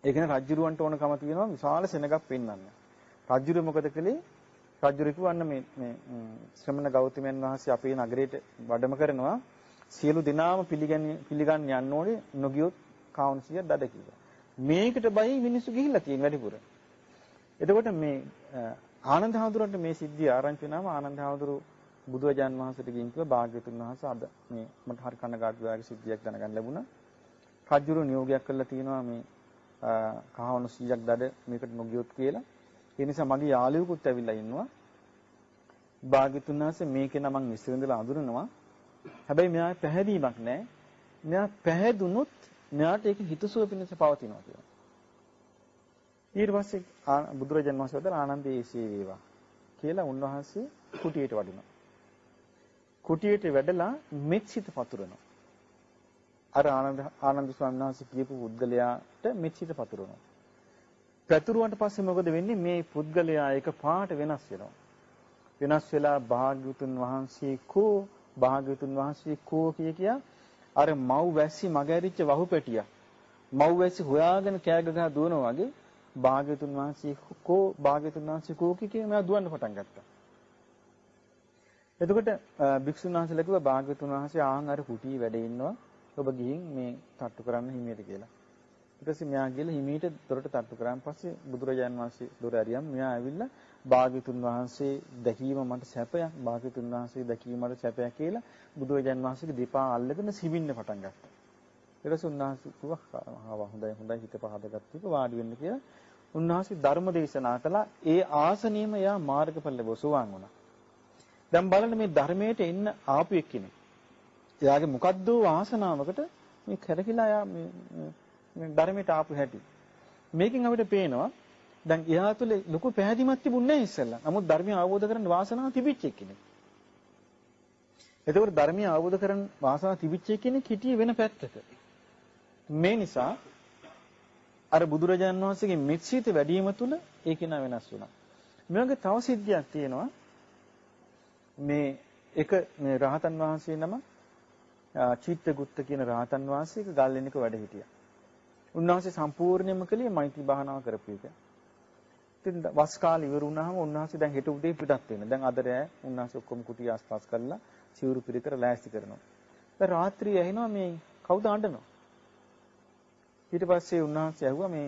ඒ කියන්නේ රජුරවන්ට ඕනකම තියෙනවා විශාල සෙනගක් පෙන්වන්න. රජුර මොකද කළේ? රජුර කිව්වන්න මේ ශ්‍රමණ ගෞතමයන් වහන්සේ අපේ නගරයට වැඩම කරනවා. සියලු දෙනාම පිළිගන්න යන්න ඕනේ, නොගියොත් කහවණු 100ක් දඩ කිව්වා. මේකට බයි මිනිස්සු ගිහිල්ලා තියෙන වැඩිපුර. එතකොට මේ ආනන්ද හාමුදුරන්ට මේ සිද්ධිය ආරංචි වුණාම ආනන්ද හාමුදුරු බුදුරජාන් වහන්සේට ගිහින් කිව්වා, "භාග්‍යවතුන් වහන්සේ අද මේ මට හරි කනගාටුදායක සිද්ධියක් දැනගන්න ලැබුණා. රජුරු නියෝගයක් කළා තියෙනවා මේ කහවණු 100ක් දඩ මේකට නොගියොත් කියලා. ඒ නිසා මගේ යාළුවෙකුත් ඇවිල්ලා ඉන්නවා. භාග්‍යවතුන් වහන්සේ මේකේ නම් මං ඉස්සරඳලා අඳුරනවා. හැබැයි මෙයා පැහැදීමක් නැහැ. මෙයා පැහැදුනොත් මෙයාට ඒක හිතසුව පිණිස පවතිනවා" කියලා. ඊට පස්සේ බුදුරජාණන් වහන්සේ වදාළ ආනන්දේ ඒසේ වේවා කියලා උන්වහන්සේ කුටියට වඩිනවා. කුටියට වැඩලා මෙත්සිත පතුරනවා. අර ආනන්ද ස්වාමීන් වහන්සේ කියපු පුද්ගලයාට මෙත්සිත පතුරනවා. පැතුරුවන්ට පස්සේ මොකද වෙන්නේ? මේ පුද්ගලයා එක පාට වෙනස් වෙනවා. වෙනස් වෙලා භාග්‍යවතුන් වහන්සේ කෝ කිය අර මව් වැස්සි මගහැරිච්ච වහු පැටියා. මව් වැස්සි හොයාගෙන කෑ ගහ දුවනවා වගේ භාග්‍යවතුන් වහන්සේ කෝ කිය මෙයා දුවන්න පටන් ගත්තා. එතකොට භික්ෂුන් වහන්සේලා කිව්වා, "භාග්‍යවතුන් වහන්සේ ආන් අර කුටියේ වැඩ ඉන්නවා. ඔබ ගිහින් මේ තට්ටු කරන්න හිමියට" කියලා. ඊට පස්සේ මෙයා ගිහලා හිමියට දොරට තට්ටු කරාන් පස්සේ බුදුරජාන් වහන්සේ දොර ඇරියම් මෙයා ඇවිල්ලා භාග්‍යවතුන් වහන්සේ දැකීම මට සැපයක්, භාග්‍යවතුන් වහන්සේ දැකීම මට සැපයක් කියලා බුදුරජාන් වහන්සේගේ දෙපා අල්ලගෙන සිවින්න පටන් ගත්තා. ඊට පස්සේ උන්වහන්සේ කිව්වා, "හොඳයි හිත පහදගත්තු වාඩි වෙන්න" කියලා. උන්වහන්සේ ධර්ම දේශනා කළා. ඒ ආසනියම එයා මාර්ගඵල ලැබුවා, සෝවාන් වුණා. දැන් බලන්න මේ ධර්මයට එන්න ආපු එක්කෙනෙක්. එයාගේ මොකද්ද වාසනාවකට මේ කරකිලා එයා මේ ධර්මයට ආපු හැටි. මේකෙන් අපිට පේනවා දැන් එයා තුළ ලොකු පැහැදිමක් තිබුණේ නැහැ ඉස්සෙල්ලා. නමුත් ධර්මය අවබෝධ කරගන්න වාසනාව තිබිච්ච එක්කෙනෙක්. එතකොට ධර්මය අවබෝධ කරගන්න වාසනාව තිබිච්ච එක්කෙනෙක් හිටියේ වෙන පැත්තක. මේ නිසා අර බුදුරජාණන් වහන්සේගේ මෙත්සිත වැඩි වීම තුළ ඒක නා වෙනස් වුණා. මේ වගේ තව සිද්ධියක් තියෙනවා. මේ රහතන් වහන්සේ නම චිත්තගුත්ත කියන රහතන් වහන්සේක ගල්ලෙනක වැඩ හිටියා. උන්වහන්සේ සම්පූර්ණයෙන්ම කළේ මෛත්‍රී භාවනාව කරපු එක. ඉතින් වස් කාලේ ඉවර වුණාම උන්වහන්සේ දැන් හෙට උදේ පිටත් වෙන. දැන් අද රෑ උන්වහන්සේ ඔක්කොම කුටිය ආස්පාස් කරලා සිවුරු පිළිකර ලෑස්ති කරනවා. දැන් රාත්‍රියේ ඇහෙනවා මේ කවුද අඬනවා. ඊට පස්සේ උන්වහන්සේ ඇහුවා මේ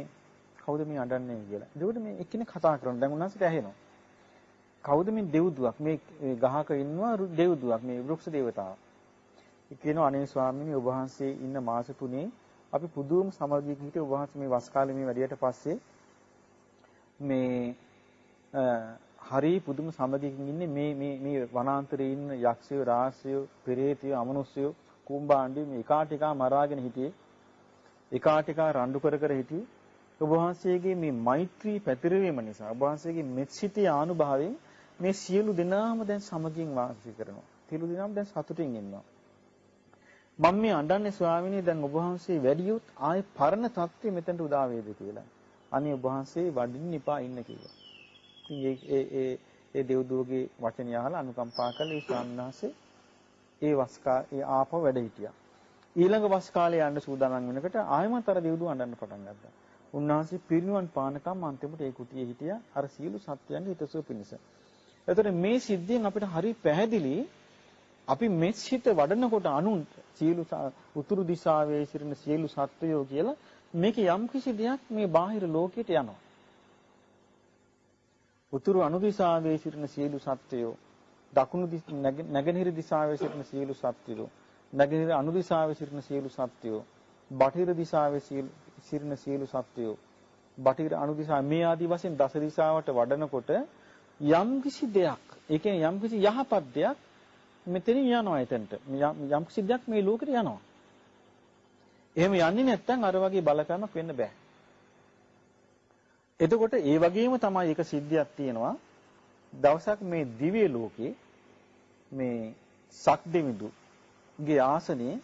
කවුද මේ අඬන්නේ කියලා. ඒකට මේ එක්කෙනෙක් කතා කරනවා. දැන් උන්වහන්සේට ඇහෙනවා. කවුද මේ දෙව්දුවක් මේ ගහක ඉන්නවා දෙව්දුවක් මේ වෘක්ෂ දේවතාව. ඒ කියනවා, "අනේ ස්වාමීනි ඔබ වහන්සේ ඉන්න මාස 3 අපි පුදුම සමගියකින් හිටිය. ඔබ වහන්සේ මේ වස් කාලේ මේ වැඩියට පස්සේ මේ හරි පුදුම සමගියකින් ඉන්නේ මේ වනාන්තරයේ ඉන්න යක්ෂයෝ රාජ්‍යයෝ පෙරේතයෝ අමනුෂ්‍යයෝ කුඹාණ්ඩි මේ එකාටිකා මරාගෙන හිටියේ. එකාටිකා රණ්ඩු කර හිටියේ. ඔබ වහන්සේගේ මේ මෛත්‍රී පැතිරවීම නිසා ඔබ වහන්සේගේ මෙත්සිතේ ආනුභාවයෙන් මේ සියලු දෙනාම දැන් සමගින් වාසය කරනවා. සියලු දෙනාම දැන් සතුටින් ඉන්නවා. මම මේ අඬන්නේ ස්වාමීනි දැන් ඔබ වහන්සේ වැඩියොත් ආයේ පරණ තත්ත්වෙ මෙතනට උදා වේද කියලා. අනේ ඔබ වහන්සේ වඩින්න එපා ඉන්න කිව්වා. ඉතින් ඒ දෙව්දුවගේ වචනය අහලා අනුකම්පා කළේ ස්වාමීන් වහන්සේ ඒ ඒ ආපහු වැඩ හිටියා. ඊළඟ වස් කාලේ යන්න සූදානම් වෙනකොට ආයමත් අර දෙව්දුව අඬන්න පටන් ගත්තා. උන්වහන්සේ පිරිනිවන් පානකම් අන්තිමට ඒ කුටියේ හිටියා අර සියලු සත්වයන්ගේ හිතසුව පිණිස. එතකොට මේ සිද්ධියෙන් අපිට හරි පැහැදිලි අපි මෙත් සිත වඩනකොට අනුන් සියලු උතුරු දිශාවේ සිටින සියලු සත්වයෝ කියලා මේක යම් කිසි දෙයක් මේ බාහිර ලෝකයට යනවා. උතුරු අනුදිශාවේ සිටින සියලු සත්වයෝ දකුණු නැගෙනහිර දිශාවේ සිටින සියලු සත්වයෝ නැගෙනහිර අනුදිශාවේ සිටින සියලු සත්වයෝ බටහිර දිශාවේ සිටින සියලු සත්වයෝ බටහිර අනුදිශාව මේ ආදී වශයෙන් දස දිශාවට වඩනකොට යම් කිසි දෙයක් ඒ කියන්නේ යම් කිසි යහපත් දෙයක් මෙතනින් යනවා එතනට යම් කිසි දෙයක් මේ ලෝකෙට යනවා. එහෙම යන්නේ නැත්නම් අර වගේ බලකමක් වෙන්න බෑ. එතකොට ඒ වගේම තමයි එක සිද්ධියක් තියෙනවා. දවසක් මේ දිව්‍ය ලෝකේ මේ සක්දෙවිඳුගේ ආසනයේ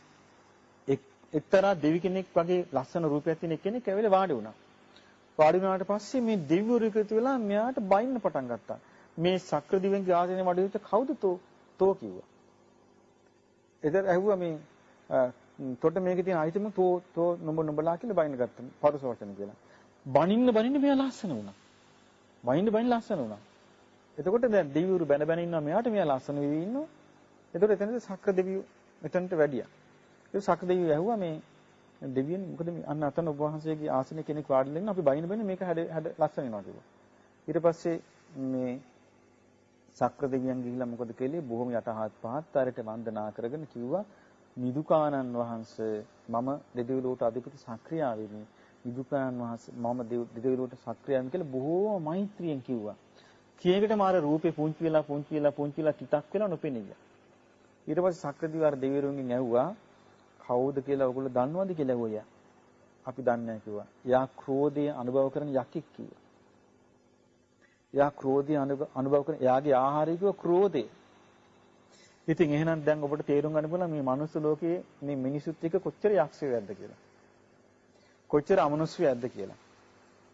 එක්තරා දෙවි කෙනෙක් වගේ ලස්සන රූපයක් තියෙන කෙනෙක් ඇවිල්ලා වාඩි වුණා. වාඩි වුණාට පස්සේ මේ දිව්‍යවරු එකතු වෙලා මෙයාට බයින්න පටන් ගත්තා. මේ සක්‍ර දිවෙන්ගේ ආසනයේ වාඩි වෙච්ච කවුද තෝ කිව්වා. එතන ඇහුවා මේ තොට මේකේ තියෙන අයිතම තෝ නුඹලා කියලා බයින්න ගත්තා. පරුස වචන කියලා. බනින්න මෙයා ලස්සන වුණා. බයින්න ලස්සන වුණා. එතකොට දැන් දෙවිවරු බැන ඉන්නවා මෙයාට මෙයා ලස්සන වෙවි ඉන්නවා. එතකොට එතනදී සක්‍ර දෙවියෝ මෙතනට වැඩියා. ඒ සක්‍ර දෙවියෝ ඇහුවා මේ දෙවියන් මොකද මේ අන්න අතන ඔබ වහන්සේගේ ආසනයේ කෙනෙක් වාඩිලා ඉන්න අපි බයින්න මේක හැඩ ලස්සන වෙනවා කිව්වා. ඊට පස්සේ මේ සක්‍ර දෙවියන් ගිහිල්ලා මොකද කළේ බොහොම යටහත් පහත් අරට වන්දනා කරගෙන කිව්වා නිදුකානන් වහන්සේ මම දෙවිවරුන්ට අධිපති සක්‍රියා වෙමි. නිදුකානන් වහන්සේ මම දෙවිවරුන්ට සක්‍රියා වෙමි කියලා බොහෝම මෛත්‍රියෙන් කිව්වා. කීයකට මාර රූපේ පුංචි වෙලා ටිකක් වෙලා නොපෙනී ගියා. ඊට පස්සේ සක්‍ර දිවාර දෙවිවරුන්ගෙන් ඇහුවා කවුද කියලා ඔයගොල්ලෝ දන්නවද කියලා ඇහුවා. අපි දන්නේ නැහැ කිව්වා. යා ක්‍රෝධය අනුභව කරන යකෙක් කිව්වා. යා ක්‍රෝධය අනුභව කරන එයාගේ ආහාරය කිව්ව ක්‍රෝධය. ඉතින් එහෙනම් දැන් ඔබට තේරුම් ගන්න පුළුවන් මේ මනුස්ස ලෝකයේ මේ මිනිසුත් එක්ක කොච්චර යක්ෂයෝයක්ද කියලා. කොච්චර අමනුෂ්‍යයක්ද කියලා.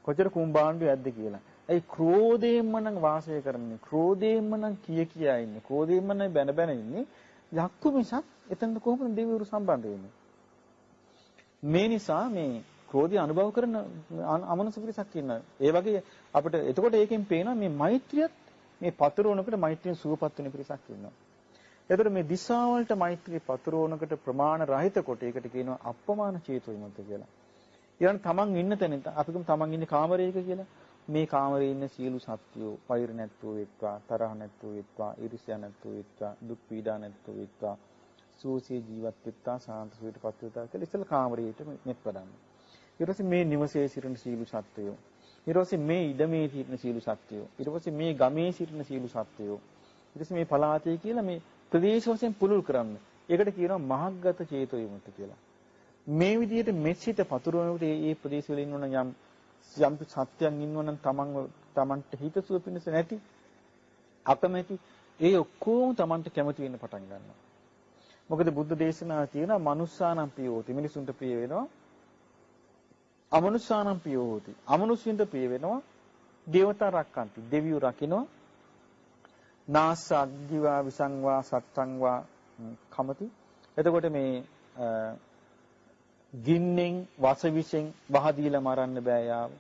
කොච්චර කුම්බාණ්ඩයක්ද කියලා. ඒ ක්‍රෝධයෙන්ම නම් වාසය කරන්නේ. ක්‍රෝධයෙන්ම නම් කියා ඉන්නේ. ක්‍රෝධයෙන්ම නම් බැන ඉන්නේ. යක්කු මිසක් එතනද කොහොමද දෙවිවරු සම්බන්ධ වෙන්නේ? මේ නිසා මේ ක්‍රෝධය අනුභව කරන අමනුෂ්‍ය පිරිසක් ඉන්නවා. ඒ වගේ අපිට එතකොට ඒකෙන් පේනවා මේ මෛත්‍රියත් මේ පතරෝණකට මෛත්‍රියෙන් සුවපත් වෙන පිරිසක් ඉන්නවා. එතකොට මේ දිශාවලට මෛත්‍රිය පතරෝණකට ප්‍රමාණ රහිත කොට ඒකට කියනවා අප්‍රමාණ චේතෝ විමුක්ත කියලා. ඊළඟ තමන් ඉන්න තැන අපි කියමු තමන් ඉන්නේ කාමරයක කියලා. මේ කාමරේ ඉන්න සියලු සත්වෝ වෛර නැත්තෝ වෙත්වා තරහ නැත්තෝ වෙත්වා ඊර්ෂ්‍යා නැත්තෝ වෙත්වා දුක් පීඩා නැත්තෝ වෙත්වා සූසිය ජීවත් වෙත්වා සාන්ත සුවයටපත් වෙත්වා කියලා ඉස්සෙල්ලා කාමරේට මෙත් වඩන්න. ඊට පස්සේ මේ නිවසේ සිටින සියලු සත්වයෝ ඊට පස්සේ මේ ඉඩමේ සිටින සියලු සත්වයෝ ඊට පස්සේ මේ ගමේ සිටින සියලු සත්වයෝ ඊට පස්සේ මේ පළාතේ කියලා මේ ප්‍රදේශ වශයෙන් පුළුල් කරන්න. ඒකට කියනවා මහග්ගත චේතෝ විමුක්ති කියලා. මේ විදිහට මෙසිත පතුරවනකොට මේ ප්‍රදේශවල ඉන්නවනම් යම් සත්‍යයන් ඉන්නවනම් තමන්ට හිතසුව පිණිස නැති අකමැති ඒ ඔක්කොම තමන්ට කැමති වෙන්න පටන් ගන්නවා. මොකද බුද්ධ දේශනාව තියෙනවා මනුස්සානම් ප්‍රියෝති මිනිසුන්ට ප්‍රිය වෙනවා. අමනුස්සානම් ප්‍රියෝති අමනුෂ්‍යන්ට ප්‍රිය වෙනවා. දේවතා රක්කන්ති දෙවියෝ රකින්නවා. නාස අග්ගිවා විසංවා සත්තංවා කමති. එතකොට මේ ගින්නෙන් වසවිසෙන් වහදීලා මරන්න බෑ යාව.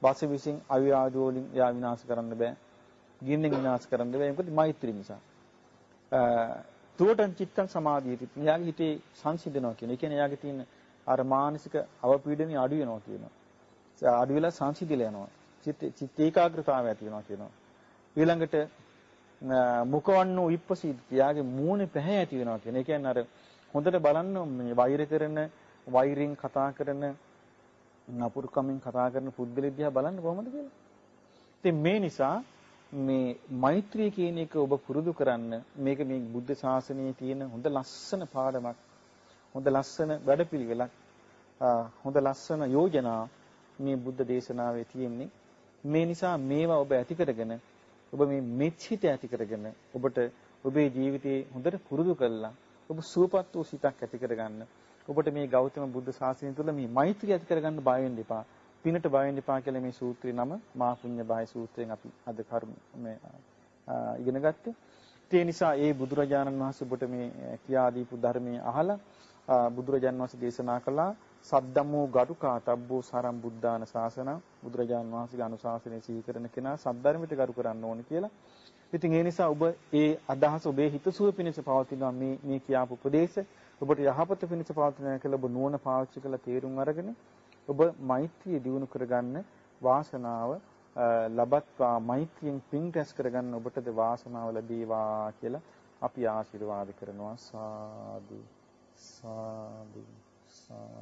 වසවිසෙන් අවියාදෝ වලින් යා විනාශ කරන්න බෑ. ගින්නෙන් විනාශ කරන්න බෑ. මොකද මෛත්‍රී නිසා. තුවටන් චිත්තං සමාධියති. එයාගේ හිතේ සංසිඳනවා කියන. ඒ කියන්නේ එයාගේ තියෙන අර මානසික අවපීඩනය අඩු වෙනවා කියනවා. අඩු වෙලා සංසිඳිලා යනවා. චිත්ත ඒකාග්‍රතාවය ඇති වෙනවා කියනවා. ඊළඟට මුඛවන්නෝ විප්පසීද. එයාගේ මූණේ පැහැ ඇති වෙනවා කියන. ඒ කියන්නේ අර හොඳට බලන්න මේ වෛර කරන වෛරෙන් කතා කරන නපුරුකමින් කතා කරන පුද්ගල දිහා බලන්න කොහොමද කියලා. ඉතින් මේ නිසා මේ මෛත්‍රිය කියන එක ඔබ පුරුදු කරන්න මේක මේ බුද්ධ ශාසනයේ තියෙන හොඳ ලස්සන පාඩමක්. හොඳ ලස්සන වැඩපිළිවෙලක්. හොඳ ලස්සන යෝජනා මේ බුද්ධ දේශනාවේ තියෙන්නේ. මේ නිසා මේවා ඔබ ඇති කරගෙන ඔබ මේ මෙච්චිත ඇති කරගෙන ඔබට ඔබේ ජීවිතේ හොඳට පුරුදු කළා. ඔබ සුවපත් වූ සිතක් ඇති කරගන්න. ඔබට මේ ගෞතම බුද්ධ ශාසනය තුළ මේ මෛත්‍රිය ඇති කරගන්න බය වෙන්න එපා. පිනට බය වෙන්න එපා කියලා මේ සූත්‍රයේ නම මා පුඤ්ඤ බය සූත්‍රයෙන් අපි අද කර්ම මේ ඉගෙන ගත්තේ. ඒ නිසා ඒ බුදුරජාණන් වහන්සේ ඔබට මේ කියා දීපු ධර්මයේ අහලා බුදුරජාණන් වහන්සේ දේශනා කළා සද්දම්මෝ ගරුකාතබ්බෝ සරම් බුද්ධාන ශාසන බුදුරජාණන් වහන්සේගේ අනුශාසනය සිහි කරන කෙනා සද්ධර්මයට ගරු කරන්න ඕනේ කියලා. ඉතින් ඒ නිසා ඔබ ඒ අදහස ඔබේ හිතසුව පිණිස පවතිනවා මේ කියාපු උපදේශ ඔබට යහපත පිණිස පවතිනවා කියලා ඔබ නුවණ පාවිච්චි කරලා තේරුම් අරගෙන ඔබ මෛත්‍රිය දියුණු කරගන්න වාසනාව ලබත්වා මෛත්‍රියෙන් පින් රැස් කරගන්න ඔබටද වාසනාව ලැබේවා කියලා අපි ආශිර්වාද කරනවා සාදු සාදු සාදු